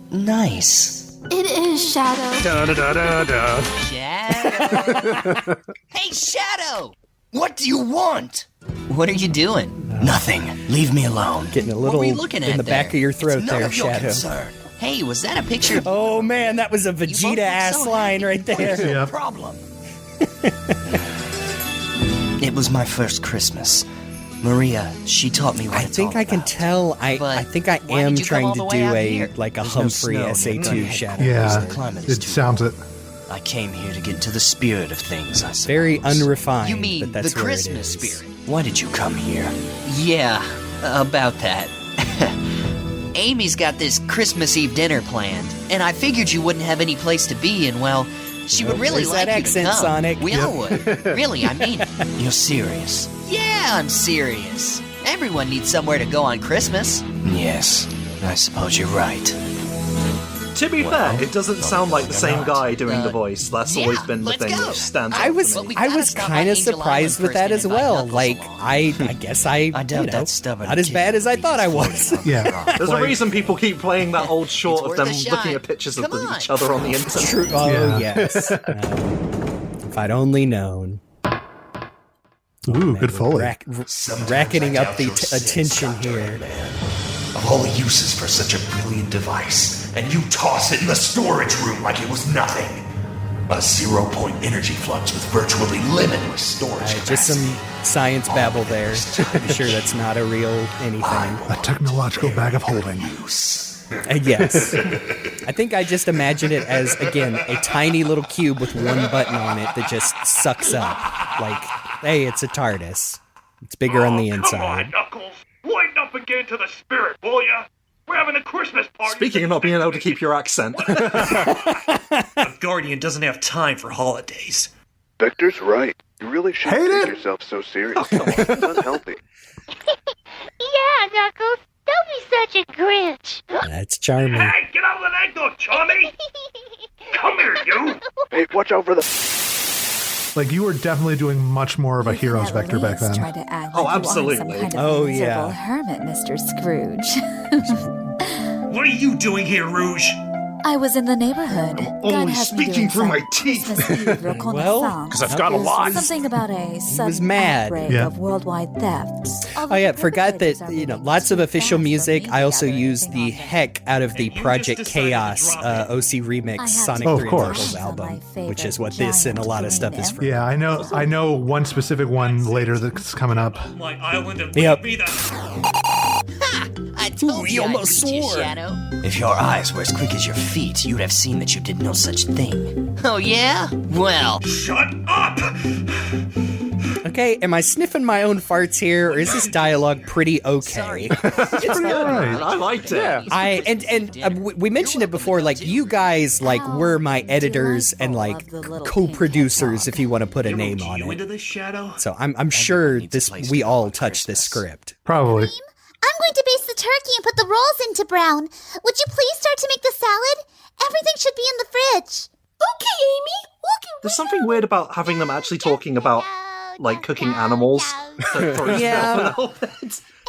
nice. It is, Shadow. Da-da-da-da-da. Shadow. Hey, Shadow! What do you want? What are you doing? Nothing. Leave me alone. Getting a What little were you looking at in the there? back of your throat It's none there, of your Shadow. concern. Hey, was that a picture of Oh man, that was a You both Vegeta look ass so line happy. right there. What is your Yep. problem? It was my first Christmas. Maria, she taught me what I it's think all I can about. tell. I But think I why am did you come trying all to the do way out a here? like a There's no Humphrey snow, SA2 no Shadow. Yeah. The climate is It too sounds it. I came here to get into the spirit of things, I suppose. Very unrefined. You mean but that's the where it Christmas is. spirit? Why did you come here? Yeah, about that. Amy's got this Christmas Eve dinner planned, and I figured you wouldn't have any place to be, and well, she would really there's like that you accent, to come. Sonic. We all would. Really, I mean it. You're serious? Yeah, I'm serious. Everyone needs somewhere to go on Christmas. Yes, I suppose you're right. To be fair, it doesn't sound like the same guy doing the Uh, voice. That's yeah, always been the let's thing go. that stands I out was to But we me. I gotta was stop kind by of Angel surprised Island with that first as and invite well. Knuckles Like along. I guess I I doubt you know, that stubborn not as kid bad as I would be thought I just was. floating Yeah. There's a Like- reason people keep playing that old short It's of worth them a shot. looking at pictures of Come on. each other on the internet. True. Oh Yeah. yes. If I'd only known. Ooh, good Foley. Racketing up the attention here. Of all the uses for such a brilliant device, and you toss it in the storage room like it was nothing. A 0-point energy flux with virtually limitless storage Just capacity. some science babble there. I'm sure that's not a real anything. A technological bag of holding. Yes. I think I just imagine it as, again, a tiny little cube with one button on it that just sucks up. Like, hey, it's a TARDIS. It's bigger on the Come on, inside. Knuckles. Lighten up and get into the spirit, will ya? We're having a Christmas party. Speaking of not being able to keep your accent. A Guardian doesn't have time for holidays. Vector's right. You really shouldn't Hate take it. yourself so seriously. It's unhealthy. Yeah, Knuckles. Don't be such a Grinch. That's charming. Hey, get out of the eggnog, Tommy! Come here, you! Hey, watch out for the... Like, you were definitely doing much more of a hero's vector back then. Try to act Oh, like you are absolutely. some kind of Oh, miserable yeah. hermit, Mr. Scrooge. What are you doing here, Rouge? I was in the neighborhood. God only has me speaking doing through some my teeth. Christmas Eve reconnaissance. Well, 'Cause I've got a lot. Something about a sudden mad. outbreak Yeah. of worldwide thefts. Oh yeah, forgot that, you know, lots of official music. I also use the heck out of the Project Chaos OC Remix Sonic Oh, of 3 course. Knuckles album, which is what this and a lot of stuff is from. Yeah, I know one specific one later that's coming up. My island and Yep. leave me the... Ha! I Ooh, he almost swore. Shadow. If your eyes were as quick as your feet, you'd have seen that you did no such thing. Oh, yeah? Well. Shut up! Okay, am I sniffing my own farts here, or is this dialogue pretty okay? It's pretty good, man. I liked it. Yeah. We mentioned it before, like, you guys, like, were my editors and, like, co-producers, if you want to put a name on Into it. the shadow? So I'm sure we all touched this script. Probably. I'm going to baste the turkey and put the rolls into brown. Would you please start to make the salad? Everything should be in the fridge. Okay, Amy. There's something weird about having them actually talking about, like, cooking animals. Yeah.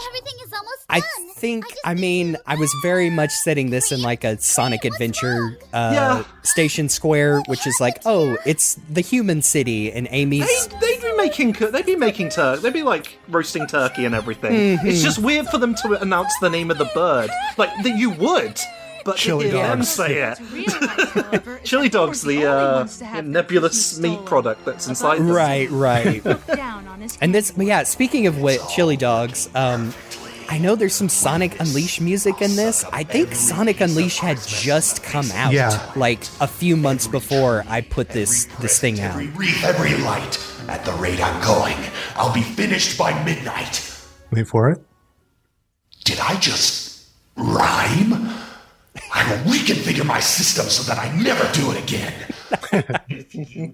Everything is almost I done. think, I was very much setting this in like a Sonic Adventure Station Square, which is like, oh, it's the human city, and Amy's... They'd be like roasting turkey and everything. It's just weird for them to announce the name of the bird. Like, that you would, but Chili to hear them dogs. say it. Chili dogs, the nebulous meat product that's inside them. Right. And this, but yeah, speaking of what, chili dogs, I know there's some Sonic Unleashed music in this. I think Sonic Unleashed had just come out, like a few months before I put this thing out. Every light. At the rate I'm going, I'll be finished by midnight. Wait for it. Did I just rhyme? I will reconfigure my system so that I never do it again.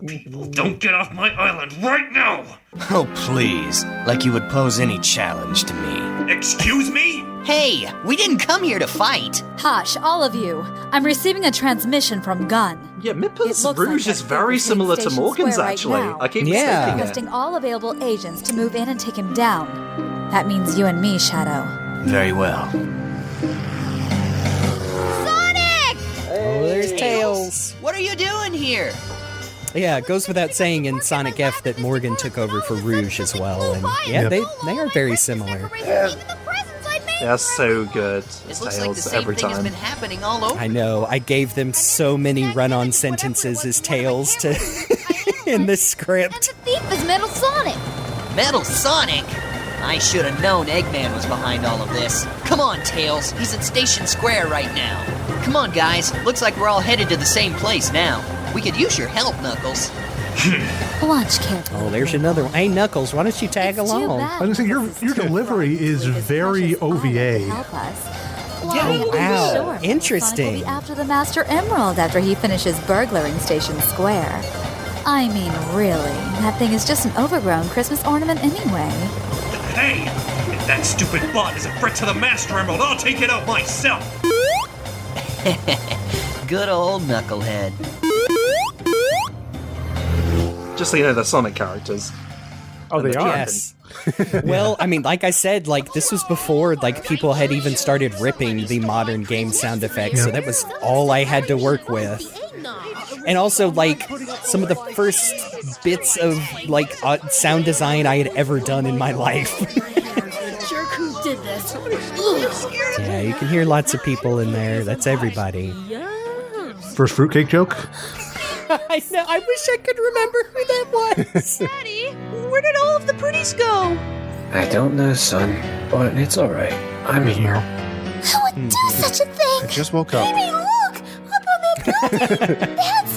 People, don't get off my island right now! Oh, please. Like you would pose any challenge to me. Excuse me? Hey, we didn't come here to fight. Hush, all of you. I'm receiving a transmission from Gun. Yeah, Mippa's It looks Rouge like is they're very focusing similar to Station Morgan's, Square right actually. now. I keep Yeah. mistaking it. Requesting all available agents to move in and take him down. That means you and me, Shadow. Very well. Oh, there's Tails. What are you doing here? Yeah, it goes without saying in Sonic F that Morgan took over for Rouge as well, and yeah, they are very similar. They're so good. It looks like the Tails same every thing has time. been happening all over. I know, I gave them so many run-on sentences as Tails to in this script. Thief is Metal Sonic. Metal Sonic? I should have known Eggman was behind all of this. Come on, Tails. He's at Station Square right now. Come on, guys. Looks like we're all headed to the same place now. We could use your help, Knuckles. Watch carefully. Oh, there's another one. Hey, Knuckles, why don't you tag along? I was gonna say your delivery is very OVA. Help us. Yeah, wow. Sure, Interesting. Sonic will be after the Master Emerald after he finishes burglaring Station Square. I mean, really, that thing is just an overgrown Christmas ornament anyway. Hey! If that stupid bot is a threat to the Master Emerald, I'll take it out myself! Good old Knucklehead. Just so you know, they're Sonic characters. Oh, they are? Yes. Well, I mean, like I said, like this was before like people had even started ripping the modern game sound effects, so that was all I had to work with. And also, like, some of the first bits of like sound design I had ever done in my life. Jerk who did this. Yeah, you can hear lots of people in there. That's everybody. First fruitcake joke? I know. I wish I could remember who that was. Daddy, where did all of the pretties go? I don't know, son, but it's alright. I'm here. Who would do such a thing? I just woke up. Amy, look! Up on that building! That's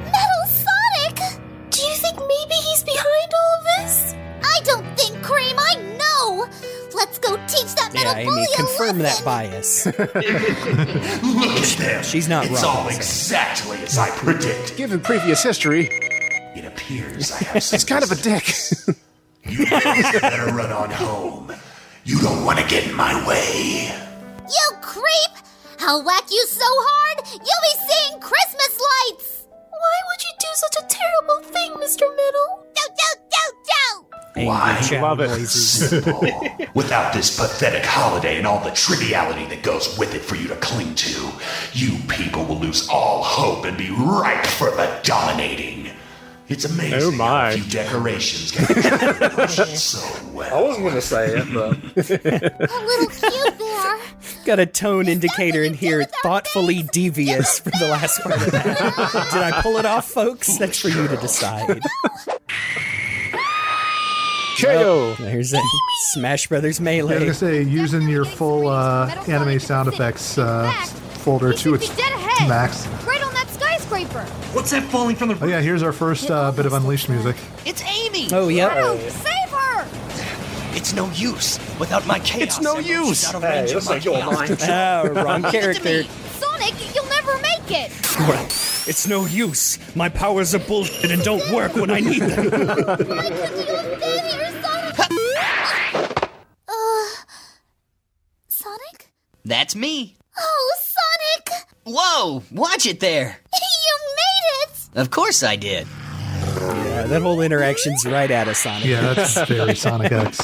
Metal Sonic! Do you think maybe he's behind all of this? I don't think, Cream, I know! Let's go teach that Yeah, metal Amy, bully a confirm lesson. that bias. Look at them. She's not It's wrong. all exactly as I predicted. Given previous history, It appears I have he's kind of a dick. You guys better run on home. You don't want to get in my way. You creep! I'll whack you so hard, you'll be seeing Christmas lights! Why would you do such a terrible thing, Mr. Middle? Angry Why? chow Love it. noises. Simple. Without this pathetic holiday and all the triviality that goes with it for you to cling to, you people will lose all hope and be ripe for the dominating. It's amazing Oh my. how a few decorations can contribute so well. I wasn't going to say it, but... A little cute there. Got a tone indicator in here, thoughtfully devious for the last part of that. Did I pull it off, folks? That's for you to decide. KO. There's a Smash Brothers Yeah, I was Melee. gonna say, using your full anime sound effects folder to its Dead ahead. max. Right on that skyscraper. What's that falling from the Oh yeah, here's our first bit of Unleashed music. It's Amy! Oh, yeah. Save her. It's no use. Without my chaos, It's no Emerald, use. she's out of Hey, range of looks my like you're chaos. lying. Oh, wrong character. Sonic, you'll never make it. It's no use. My powers are bullshit and don't work when I need them. Sonic? That's me. Oh, Sonic! Whoa! Watch it there! You made it! Of course I did. Yeah, that whole interaction's right out of Sonic. Yeah, that's very Sonic X.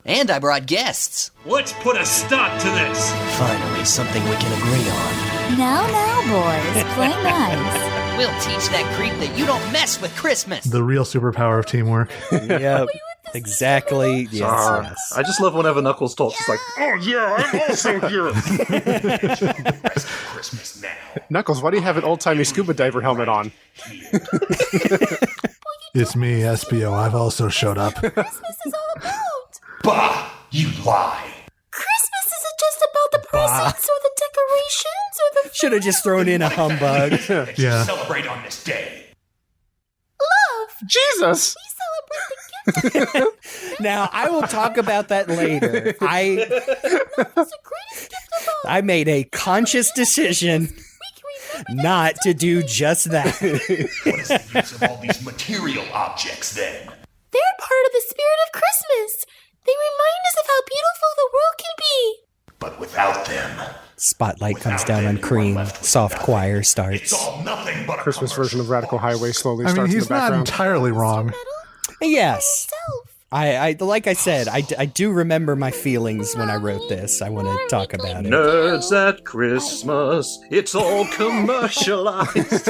And I brought guests. Let's put a stop to this. Finally, something we can agree on. Now, boys, play nice. We'll teach that creep that you don't mess with Christmas. The real superpower of teamwork. Yep. Exactly. Yes. I just love whenever Knuckles talks. It's like, oh yeah, I'm also here. Christmas now. Knuckles, why do you have an old-timey scuba diver helmet on? It's me, SBO. I've also showed up. Christmas is all about. Bah! You lie. Christmas isn't just about the presents or the decorations or the Should have just thrown in a humbug. That you Yeah. celebrate on this day. love. Jesus! We celebrate the gift. Now, I will talk about that later. Love is the greatest gift of all. I made a conscious decision We can remember not to do just that. What is the use of all these material objects then? they're part of the spirit of Christmas. They remind us of how beautiful the world can be. But without them, Spotlight comes down on Cream. Soft choir it's starts. all nothing but a Christmas version of Radical Highway slowly I starts mean, in the he's not background. entirely wrong. Yes. Self. I like I said, I do remember my feelings when I wrote this. I want to talk about it. Nerds at Christmas. It's all commercialized.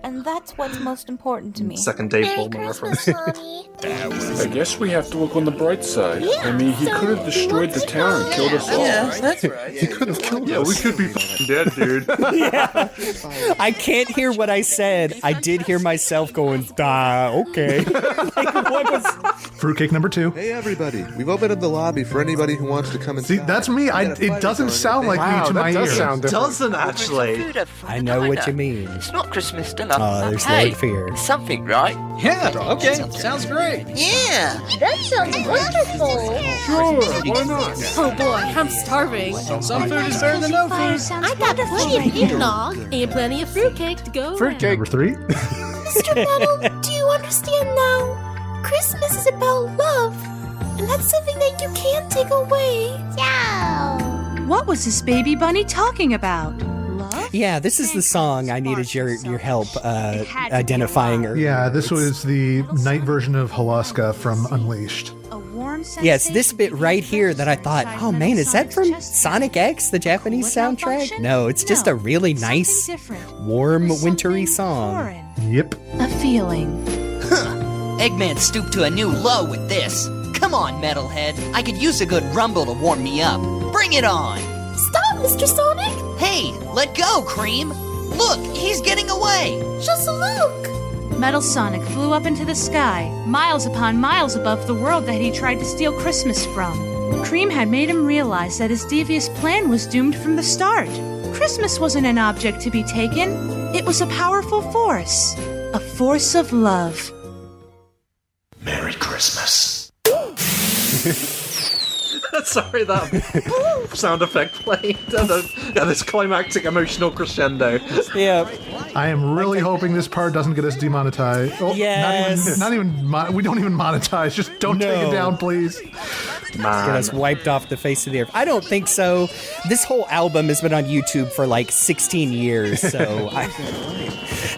And that's what's most important to me. Second Dave Ballmer reference. Mommy. I guess we have to look on the bright side. I mean, he could have destroyed the town and killed us all. that's right. He could have killed Yeah, us. we could be f***ing dead, dude. Yeah. I can't hear what I said. I did hear myself going, okay. Like, what was... Fruitcake number 2. Hey everybody, we've opened up the lobby for anybody who wants to come inside. See, that's me. It doesn't sound like me to my ear. Doesn't actually. I know what you mean. It's not Christmas dinner. Oh, there's hey, Lord Fear. something, right? Yeah, okay. Sounds great. Yeah. That sounds wonderful. Sure, why not? Oh boy, I'm starving. Some food is better than no food. I got plenty of eggnog and plenty of fruitcake to go around. Number 3. Mr. Metal, do you understand now? Christmas is about love, and that's something that you can't take away. Ciao. What was this baby bunny talking about? Love? Yeah, this is the song I needed your help identifying her. Yeah, this was the night version of Halaska from Unleashed. A warm Yes, this bit right here that I thought, oh man, is that from Sonic X, the Japanese soundtrack? No, it's just a really nice, warm, wintry song. Yep. A feeling. Eggman stooped to a new low with this. Come on, Metalhead. I could use a good rumble to warm me up. Bring it on! Stop, Mr. Sonic! Hey, let go, Cream! Look, he's getting away! Just look! Metal Sonic flew up into the sky, miles upon miles above the world that he tried to steal Christmas from. Cream had made him realize that his devious plan was doomed from the start. Christmas wasn't an object to be taken. It was a powerful force. A force of love. Merry Christmas. Sorry, that sound effect played at this climactic emotional crescendo. Yeah. I am really hoping this part doesn't get us demonetized. Oh, Yes. Not even we don't even monetize. Just don't take it No. down, please. Get us wiped off the face of the earth. I don't think so. This whole album has been on YouTube for like 16 years, so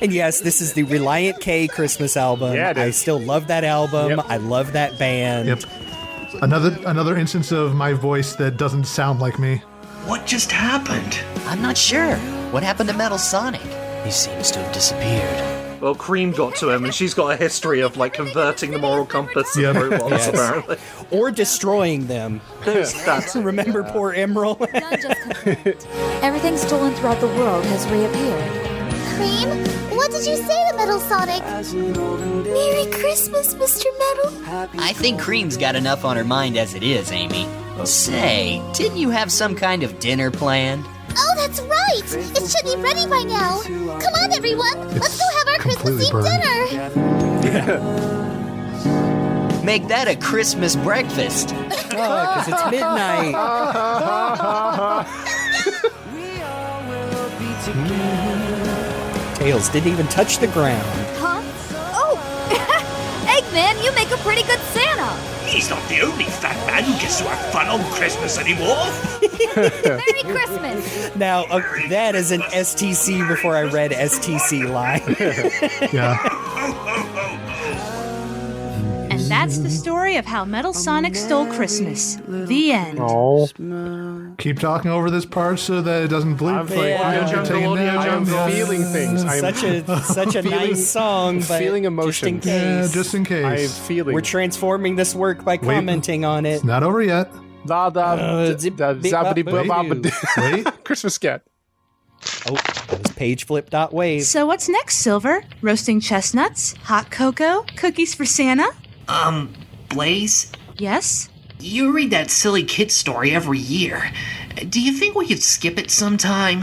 and yes, this is the Reliant K Christmas album. Yeah, it is. I still love that album. Yep. I love that band. Yep. Another instance of my voice that doesn't sound like me. What just happened? I'm not sure. What happened to Metal Sonic? He seems to have disappeared. Well, Cream got to him, and she's got a history of like converting the moral compass of Yep. robots, Yes. apparently. Or destroying them. That's Remember poor Emerald? Everything stolen throughout the world has reappeared. Cream. What did you say to Metal Sonic? Merry Christmas, Mr. Metal. I think Cream's got enough on her mind as it is, Amy. Say, didn't you have some kind of dinner planned? Oh, that's right! It should be ready by now. Come on, everyone. Let's go have our Christmas Eve dinner. Make that a Christmas breakfast. Oh, because it's midnight. Tails didn't even touch the ground. Huh? Oh! Eggman, you make a pretty good Santa. He's not the only fat man who gets to have fun on Christmas anymore. Merry Christmas. Now, that is an STC before I read STC line. Yeah. And that's the story of how Metal Sonic stole Christmas. The end. Oh. Keep talking over this part so that it doesn't bleep. I'm feeling things. Such a nice song, but feeling emotion. Just in case. Yeah, just in case. I'm feeling. We're transforming this work by commenting on it. It's not over yet. Wait. Christmas cat. Oh, that was pageflip.wave. So what's next, Silver? Roasting chestnuts? Hot cocoa? Cookies for Santa? Blaze? Yes? You read that silly kid story every year. Do you think we could skip it sometime?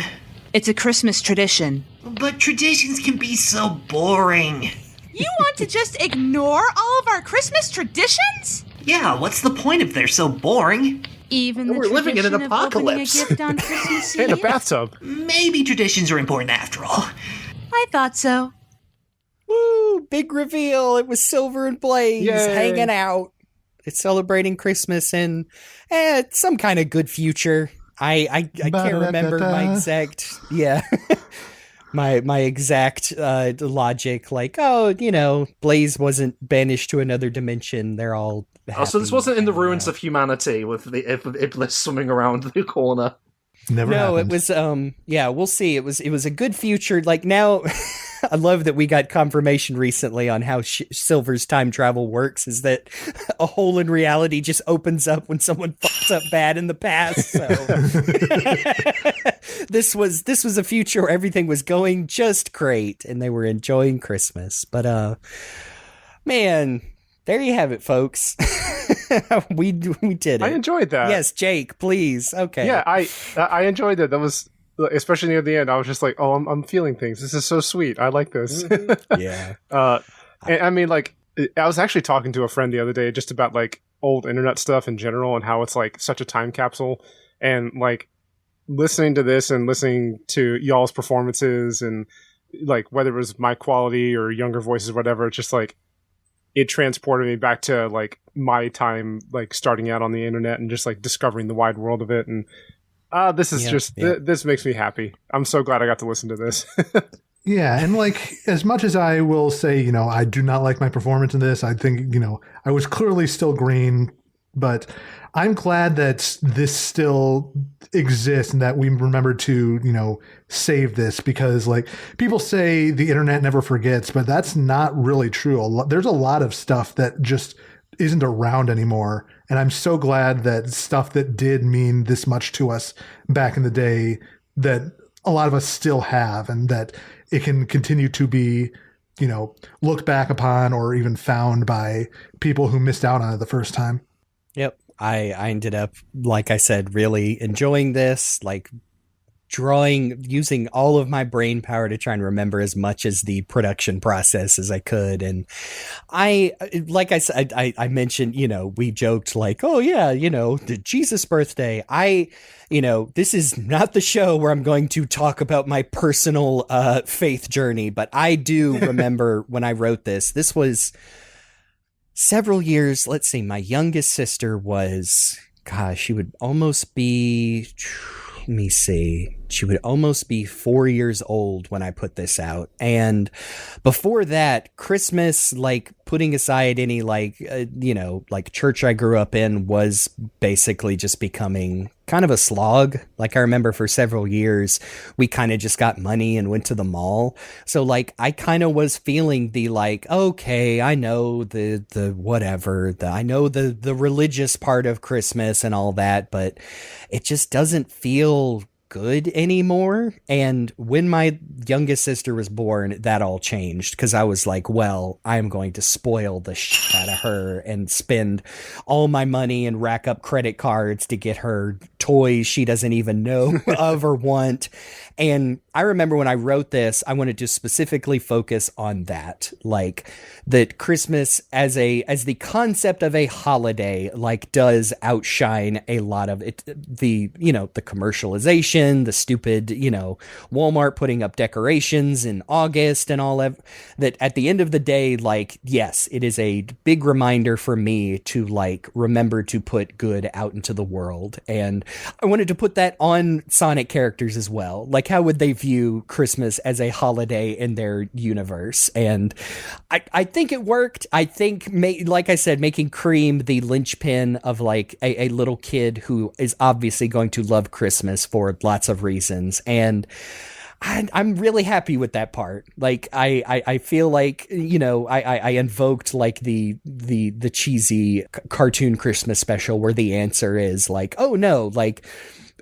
It's a Christmas tradition. But traditions can be so boring. You want to just ignore all of our Christmas traditions? Yeah, what's the point if they're so boring? Even the We're living in an tradition of opening a apocalypse. gift on Christmas Eve? In a bathtub. Maybe traditions are important after all. I thought so. Woo! Big reveal. It was Silver and Blaze Yay. hanging out. It's celebrating Christmas in some kind of good future. I can't remember my exact my exact logic. Like, Blaze wasn't banished to another dimension. They're all happy. So this wasn't in the ruins of humanity with the Iblis swimming around the corner. Never happened. It was we'll see. It was a good future. Like now I love that we got confirmation recently on how Silver's time travel works, is that a hole in reality just opens up when someone fucks up bad in the past. So this was a future where everything was going just great and they were enjoying Christmas. But man, there you have it, folks. we did it. I enjoyed that. Yes, Jake, please. Okay. Yeah, I enjoyed it. That was, especially near the end, I was just like, oh, I'm feeling things. This is so sweet. I like this. Yeah. And I mean, like, I was actually talking to a friend the other day just about like old internet stuff in general and how it's like such a time capsule. And like listening to this and listening to y'all's performances and like whether it was my quality or younger voices or whatever, it's just like it transported me back to like my time, like starting out on the internet and just like discovering the wide world of it. And this is this makes me happy. I'm so glad I got to listen to this. Yeah, and like as much as I will say, I do not like my performance in this, I think, I was clearly still green, but I'm glad that this still exists and that we remember to, save this, because like people say the internet never forgets, but that's not really true. There's a lot of stuff that just isn't around anymore. And I'm so glad that stuff that did mean this much to us back in the day, that a lot of us still have, and that it can continue to be, looked back upon or even found by people who missed out on it the first time. Yep. I ended up, like I said, really enjoying this, like using all of my brain power to try and remember as much as the production process as I could. And like I said, I mentioned, we joked like, oh yeah, the Jesus birthday. This is not the show where I'm going to talk about my personal faith journey, but I do remember when I wrote this was several years. Let's see, my youngest sister was, she would almost be, let me see, she would almost be 4 years old when I put this out. And before that, Christmas, like putting aside any like church I grew up in, was basically just becoming kind of a slog. Like I remember for several years, we kind of just got money and went to the mall. So like I kind of was feeling the like, okay, I know the whatever, I know the religious part of Christmas and all that, but it just doesn't feel good anymore. And when my youngest sister was born, that all changed, because I was like, well, I'm going to spoil the shit out of her and spend all my money and rack up credit cards to get her toys she doesn't even know of or want. And I remember when I wrote this, I wanted to specifically focus on that, like that Christmas as the concept of a holiday, like, does outshine a lot of it, the commercialization, the stupid, Walmart putting up decorations in August and all of that. At the end of the day, like, yes, it is a big reminder for me to, like, remember to put good out into the world. And I wanted to put that on Sonic characters as well. Like, how would they view Christmas as a holiday in their universe? And I think it worked. I think, like I said, making Cream the linchpin of, like, a little kid who is obviously going to love Christmas for lots of reasons. And I'm really happy with that part. Like, I feel like, I invoked, like, the cheesy cartoon Christmas special where the answer is like, oh no, like,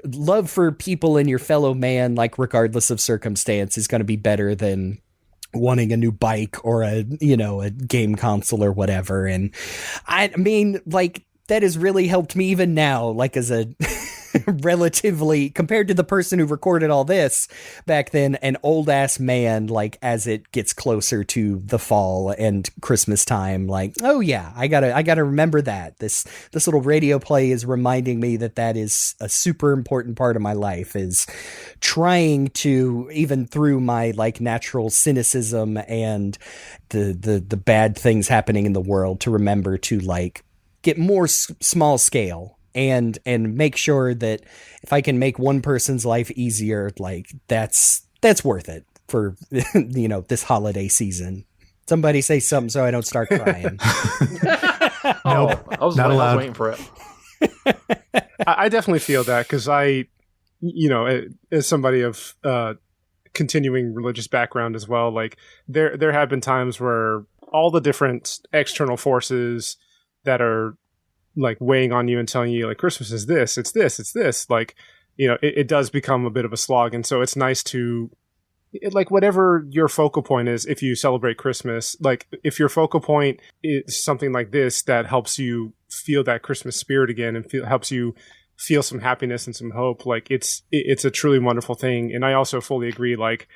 love for people and your fellow man, like, regardless of circumstance, is going to be better than wanting a new bike or a game console or whatever. And I mean, like, that has really helped me even now, like, as a relatively, compared to the person who recorded all this back then, an old ass man, like, as it gets closer to the fall and Christmas time, like, oh yeah, I gotta remember that this little radio play is reminding me that is a super important part of my life, is trying to, even through my, like, natural cynicism and the bad things happening in the world, to remember to, like, get more small scale and make sure that if I can make one person's life easier, like, that's worth it for, this holiday season. Somebody say something so I don't start crying. Nope, I was waiting for it. I definitely feel that, because as somebody of continuing religious background as well, like, there have been times where all the different external forces that are, like, weighing on you and telling you, like, Christmas is this, it's this, it's this, like, it does become a bit of a slog. And so it's nice to, like, whatever your focal point is, if you celebrate Christmas, like, if your focal point is something like this that helps you feel that Christmas spirit again and helps you feel some happiness and some hope, like, it's a truly wonderful thing. And I also fully agree, like,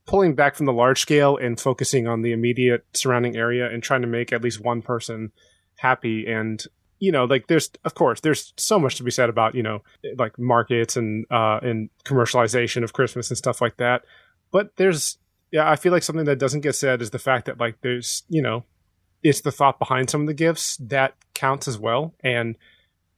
pulling back from the large scale and focusing on the immediate surrounding area and trying to make at least one person happy. And like, there's so much to be said about, like, markets and commercialization of Christmas and stuff like that. But I feel like something that doesn't get said is the fact that, like, there's, it's the thought behind some of the gifts that counts as well. And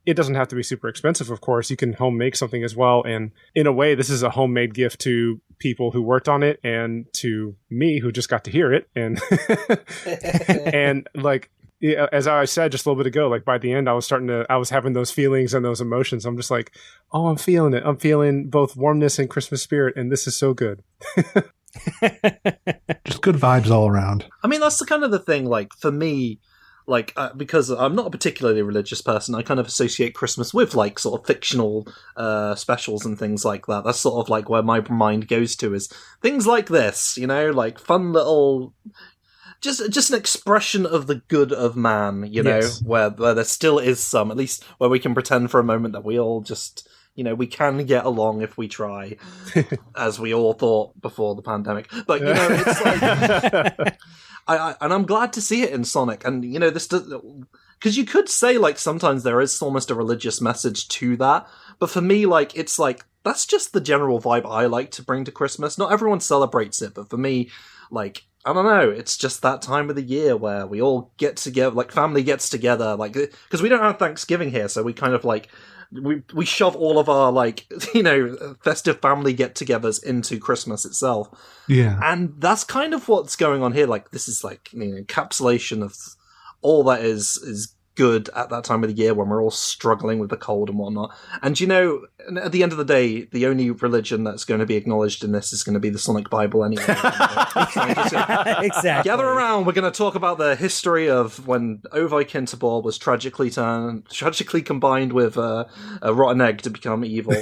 it doesn't have to be super expensive, of course. You can home make something as well. And in a way, this is a homemade gift to people who worked on it and to me, who just got to hear it. And, and, like, yeah, as I said just a little bit ago, like, by the end, I was having those feelings and those emotions. I'm just like, oh, I'm feeling it. I'm feeling both warmness and Christmas spirit, and this is so good. Just good vibes all around. I mean, that's the kind of the thing, like, for me, like, because I'm not a particularly religious person, I kind of associate Christmas with, like, sort of fictional specials and things like that. That's sort of, like, where my mind goes to, is things like this, like, fun little... Just an expression of the good of man, Yes. where there still is some, at least where we can pretend for a moment that we all just, we can get along if we try, as we all thought before the pandemic. But, it's like... and I'm glad to see it in Sonic, and, this does... Because you could say, like, sometimes there is almost a religious message to that, but for me, like, it's like, that's just the general vibe I like to bring to Christmas. Not everyone celebrates it, but for me, like... I don't know, it's just that time of the year where we all get together, like, family gets together, like, because we don't have Thanksgiving here, so we kind of, like, we shove all of our, like, festive family get-togethers into Christmas itself. Yeah. And that's kind of what's going on here, like, this is, like, encapsulation of all that is good at that time of the year when we're all struggling with the cold and whatnot. And you know, at the end of the day, the only religion that's going to be acknowledged in this is going to be the Sonic Bible anyway. Exactly. Gather around. We're going to talk about the history of when Ovai Kinterball was tragically combined with a rotten egg to become evil.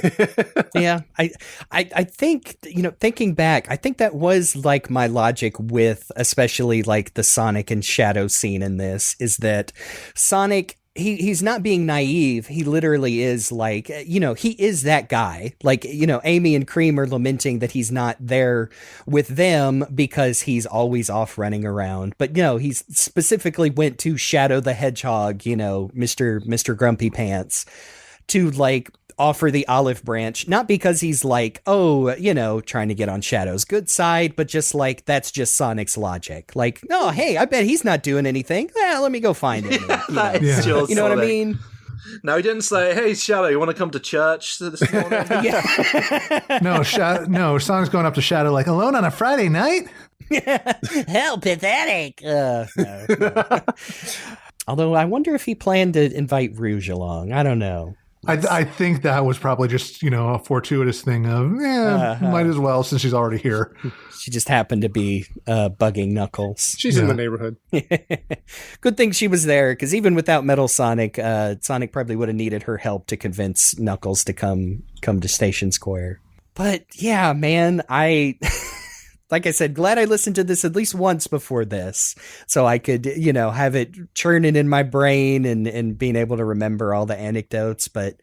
Yeah, I think, you know, thinking back, I think that was like my logic with especially like the Sonic and Shadow scene in this, is that Sonic, he's not being naive. He literally is like, you know, he is that guy. Like, you know, Amy and Cream are lamenting that he's not there with them because he's always off running around. But, you know, he's specifically went to Shadow the Hedgehog, you know, Mr. Grumpy Pants, to like offer the olive branch, not because he's like, oh, you know, trying to get on Shadow's good side, but just like, that's just Sonic's logic. Like, oh, hey, I bet he's not doing anything. Let me go find him. You know what I mean? No, he didn't say, hey, Shadow, you want to come to church this morning? No, Sonic's going up to Shadow like, alone on a Friday night? Hell, pathetic. No. Although I wonder if he planned to invite Rouge along. I don't know. I think that was probably just, you know, a fortuitous thing of, might as well since she's already here. She just happened to be bugging Knuckles. She's in the neighborhood. Good thing she was there, because even without Metal Sonic, Sonic probably would have needed her help to convince Knuckles to come to Station Square. But yeah, man, like I said, glad I listened to this at least once before this, so I could, you know, have it churning in my brain and being able to remember all the anecdotes. But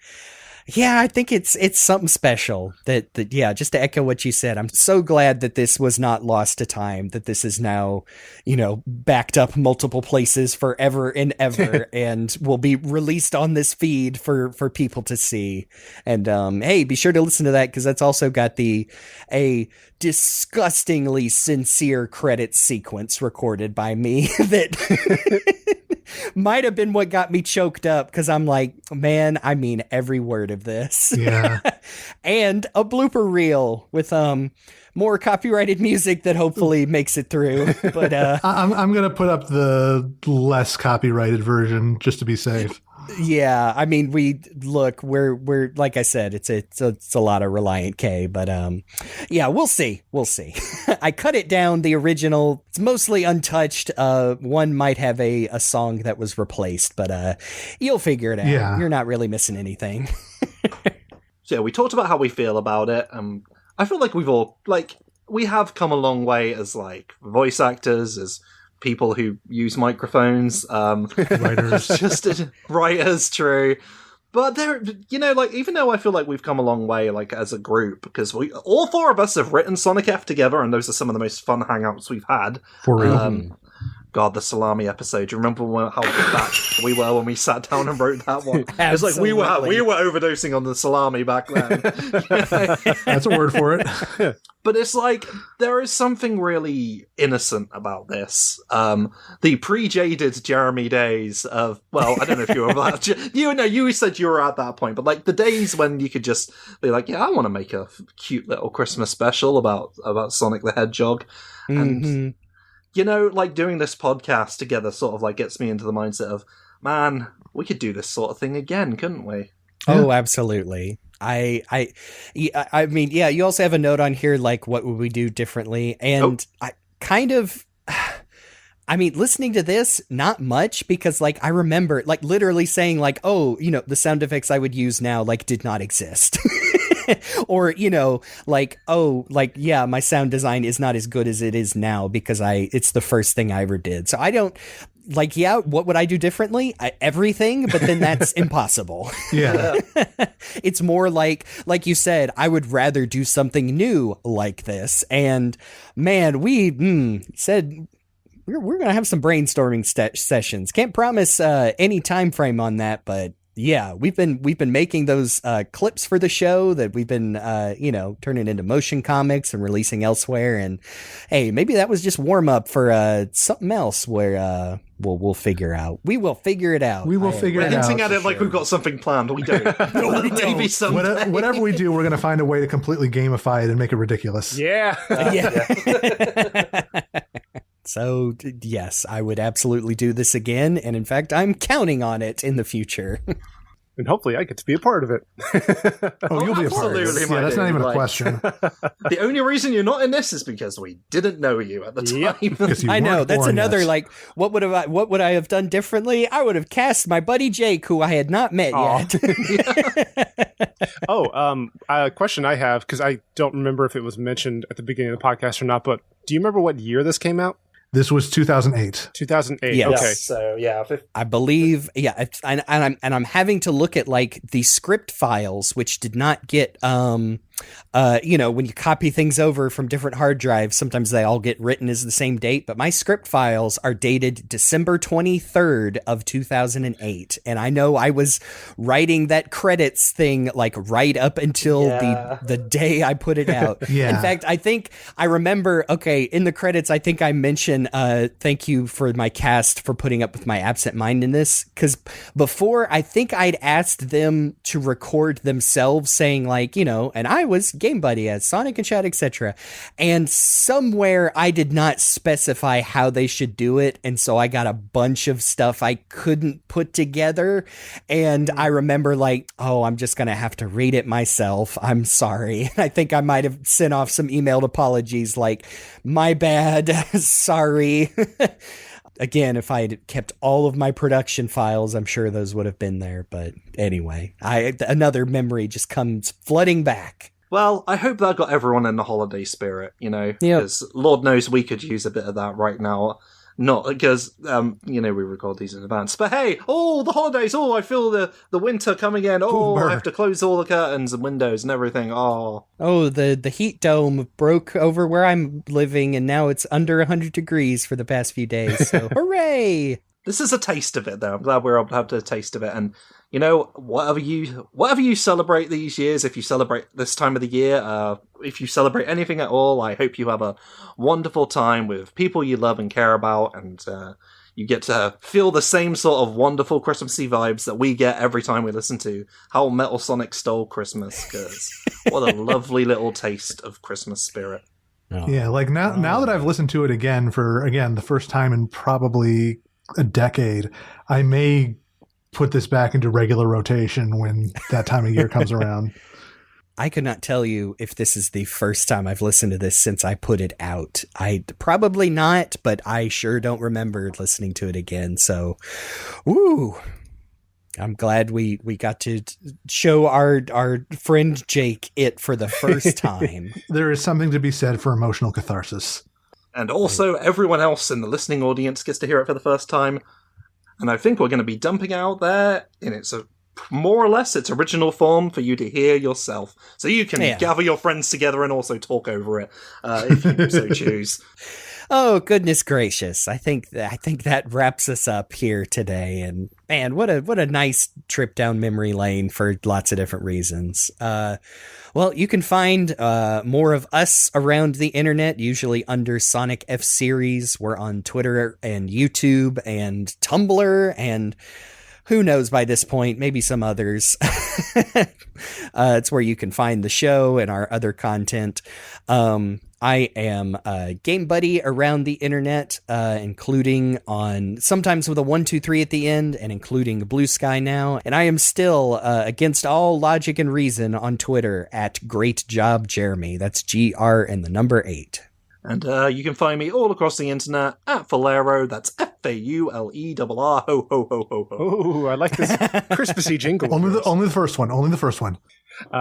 yeah, I think it's something special that yeah, just to echo what you said, I'm so glad that this was not lost to time, that this is now, you know, backed up multiple places forever and ever and will be released on this feed for people to see. And hey, be sure to listen to that, because that's also got a disgustingly sincere credit sequence recorded by me that might have been what got me choked up, because I'm like, man, I mean every word of this. Yeah. And a blooper reel with more copyrighted music that hopefully makes it through. But I'm gonna put up the less copyrighted version just to be safe. Yeah, I mean, we're like I said, it's a lot of Reliant K, but yeah, we'll see. I cut it down. The original, it's mostly untouched. One might have a song that was replaced, but you'll figure it out. Yeah. You're not really missing anything. So yeah, we talked about how we feel about it. I feel like we have come a long way as like voice actors, as people who use microphones, writers, true. But there, you know, like, even though I feel like we've come a long way, like, as a group, because all four of us have written Sonic F together, and those are some of the most fun hangouts we've had. For real. God, the salami episode. Do you remember how back we were when we sat down and wrote that one? It's like we were overdosing on the salami back then. That's a word for it. But it's like, there is something really innocent about this. The pre-jaded Jeremy days of, well, I don't know if you were that. You said you were at that point, but like the days when you could just be like, yeah, I want to make a cute little Christmas special about Sonic the Hedgehog. And, you know, like doing this podcast together sort of like gets me into the mindset of, man, we could do this sort of thing again, couldn't we? Oh, absolutely. I mean, yeah, you also have a note on here, like, what would we do differently? And I kind of, I mean, listening to this, not much, because, like, I remember, like, literally saying, like, oh, you know, the sound effects I would use now, like, did not exist. Or, you know, like, oh, like, yeah, my sound design is not as good as it is now because it's the first thing I ever did. So I don't, like, yeah, what would I do differently? Everything, but then that's impossible. Yeah. It's more like you said, I would rather do something new like this. And man, we said we're going to have some brainstorming sessions. Can't promise any time frame on that, but yeah, we've been making those clips for the show that we've been turning into motion comics and releasing elsewhere. And hey, maybe that was just warm up for something else where we'll figure out. We will figure it out. We will figure it out. We're hinting at it like we've got something planned. We don't. No, we don't. Maybe someday. Whatever we do, we're going to find a way to completely gamify it and make it ridiculous. Yeah. Yeah. So, yes, I would absolutely do this again. And in fact, I'm counting on it in the future. And hopefully I get to be a part of it. You'll be a part of it. Yeah, that's not even a question. The only reason you're not in this is because we didn't know you at the time. I know, that's another, like, what would I have done differently? I would have cast my buddy Jake, who I had not met yet. A question I have, because I don't remember if it was mentioned at the beginning of the podcast or not, but do you remember what year this came out? This was 2008. 2008. Yes. Okay. So yeah, I believe. Yeah, I'm having to look at like the script files, which did not get when you copy things over from different hard drives, sometimes they all get written as the same date. But my script files are dated December 23rd of 2008, and I know I was writing that credits thing like right up until the day I put it out. Yeah. In fact, I think I remember. Okay, in the credits, I think I mentioned. Thank you for my cast for putting up with my absent-mindedness, because before I think I'd asked them to record themselves saying like, and I was GameBuddy as Sonic and Chad, etc. And somewhere I did not specify how they should do it, and so I got a bunch of stuff I couldn't put together, and I remember like, I'm just gonna have to read it myself. I'm sorry. I think I might have sent off some emailed apologies like, my bad, sorry. Again, if I had kept all of my production files, I'm sure those would have been there. But anyway, another memory just comes flooding back. Well, I hope that got everyone in the holiday spirit, because Lord knows we could use a bit of that right now. Not because, we record these in advance. But hey, the holidays, I feel the winter coming in. I have to close all the curtains and windows and everything. The heat dome broke over where I'm living, and now it's under 100 degrees for the past few days. So hooray! This is a taste of it, though. I'm glad we're able to have a taste of it. And, whatever you celebrate these years, if you celebrate this time of the year, if you celebrate anything at all, I hope you have a wonderful time with people you love and care about, and you get to feel the same sort of wonderful Christmassy vibes that we get every time we listen to How Metal Sonic Stole Christmas, because what a lovely little taste of Christmas spirit. Yeah, like now that I've listened to it again for, the first time in probably a decade, I may put this back into regular rotation when that time of year comes around. I could not tell you if this is the first time I've listened to this since I put it out. I probably not, but I sure don't remember listening to it again. So, I'm glad we got to show our friend Jake it for the first time. There is something to be said for emotional catharsis. And also, everyone else in the listening audience gets to hear it for the first time. And I think we're going to be dumping out there in its more or less its original form for you to hear yourself. So you can gather your friends together and also talk over it, if you so choose. Oh, goodness gracious. I think that wraps us up here today. And man, what a nice trip down memory lane for lots of different reasons. Well, you can find more of us around the internet, usually under Sonic F Series. We're on Twitter and YouTube and Tumblr and who knows by this point, maybe some others. It's where you can find the show and our other content. I am GameBuddy around the internet, including on sometimes with a 123 at the end and including Blue Sky now. And I am still against all logic and reason on Twitter at Great Job Jeremy. That's GR and the number 8. And you can find me all across the internet at Faulerro. That's Faullerr. Ho, ho, ho, ho, ho. Oh, I like this Christmassy jingle. Only the first one.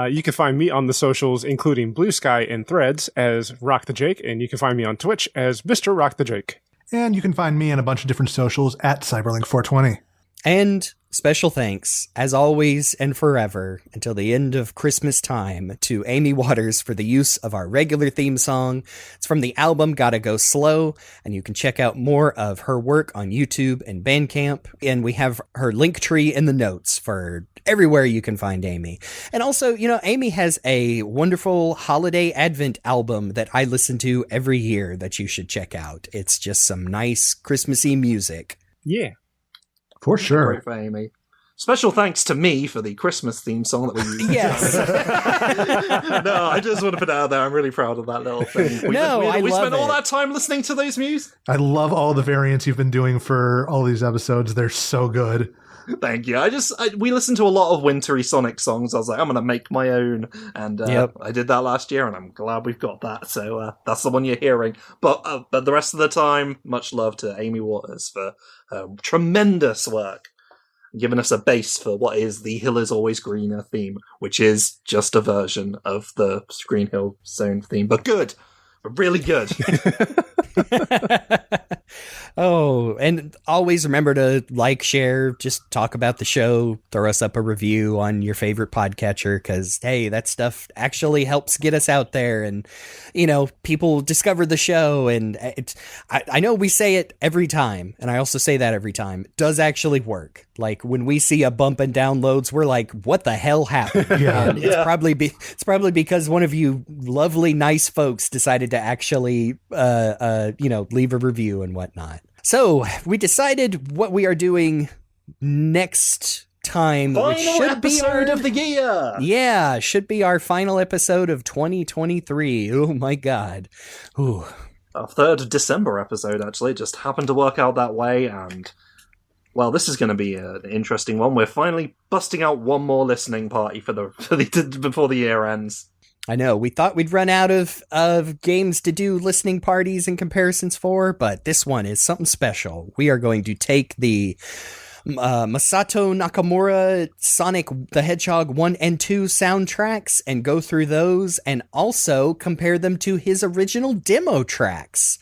You can find me on the socials, including Blue Sky and Threads, as RockTheJake, and you can find me on Twitch as Mr. RockTheJake. And you can find me on a bunch of different socials at CyberLink420. And special thanks, as always and forever, until the end of Christmas time, to Amy Waters for the use of our regular theme song. It's from the album Gotta Go Slow, and you can check out more of her work on YouTube and Bandcamp. And we have her link tree in the notes for everywhere you can find Amy. And also, Amy has a wonderful holiday Advent album that I listen to every year that you should check out. It's just some nice Christmassy music. Yeah. For sure. Great for Amy. Special thanks to me for the Christmas theme song that we used. Yes. No, I just want to put it out there. I'm really proud of that little thing. We spent all that time listening to those music. I love all the variants you've been doing for all these episodes. They're so good. Thank you. We listened to a lot of wintry Sonic songs. I was like, I'm going to make my own. And I did that last year, and I'm glad we've got that. So that's the one you're hearing. But the rest of the time, much love to Amy Waters for tremendous work. Giving us a base for what is the Hill is Always Greener theme, which is just a version of the Green Hill Zone theme, but good. Really good. Oh, and always remember to like, share, just talk about the show, throw us up a review on your favorite podcatcher, because, hey, that stuff actually helps get us out there, and, people discover the show, and I know we say it every time, and I also say that every time. It does actually work. Like, when we see a bump in downloads, we're like, what the hell happened? Yeah. And it's probably because one of you lovely, nice folks decided to actually, leave a review and whatnot. So we decided what we are doing next time, which should be episode of the year. Yeah, should be our final episode of 2023. Oh my God. Ooh. Our 3rd December episode, actually. It just happened to work out that way, and well, this is going to be an interesting one. We're finally busting out one more listening party before the year ends. I know, we thought we'd run out of games to do listening parties and comparisons for, but this one is something special. We are going to take the Masato Nakamura Sonic the Hedgehog 1 and 2 soundtracks and go through those, and also compare them to his original demo tracks.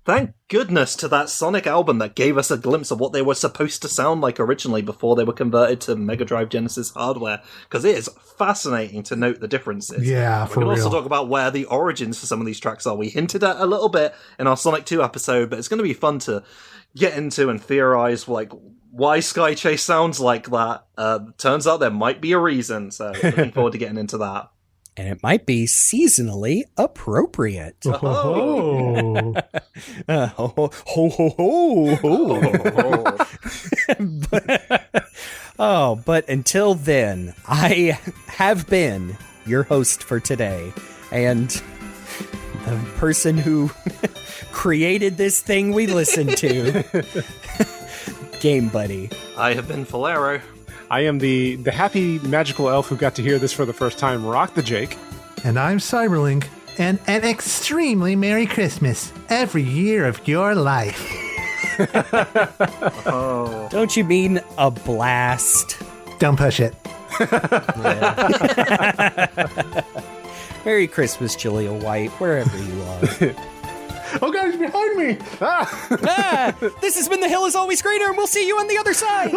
Thank goodness to that Sonic album that gave us a glimpse of what they were supposed to sound like originally before they were converted to Mega Drive Genesis hardware, because it is fascinating to note the differences. Yeah, for real. We can also talk about where the origins for some of these tracks are. We hinted at a little bit in our Sonic 2 episode, but it's going to be fun to get into and theorize why Sky Chase sounds like that. Turns out there might be a reason, so looking forward to getting into that. And it might be seasonally appropriate. Oh. Ho, ho, ho, ho. But until then, I have been your host for today. And the person who created this thing we listen to, GameBuddy. I have been Faulerro. I am the happy magical elf who got to hear this for the first time, RockTheJake. And I'm CyberLink. And an extremely Merry Christmas every year of your life. Oh. Don't you mean a blast? Don't push it. Merry Christmas, Jaleel White, wherever you are. Oh, guys, behind me! This has been The Hill is Always Greener, and we'll see you on the other side!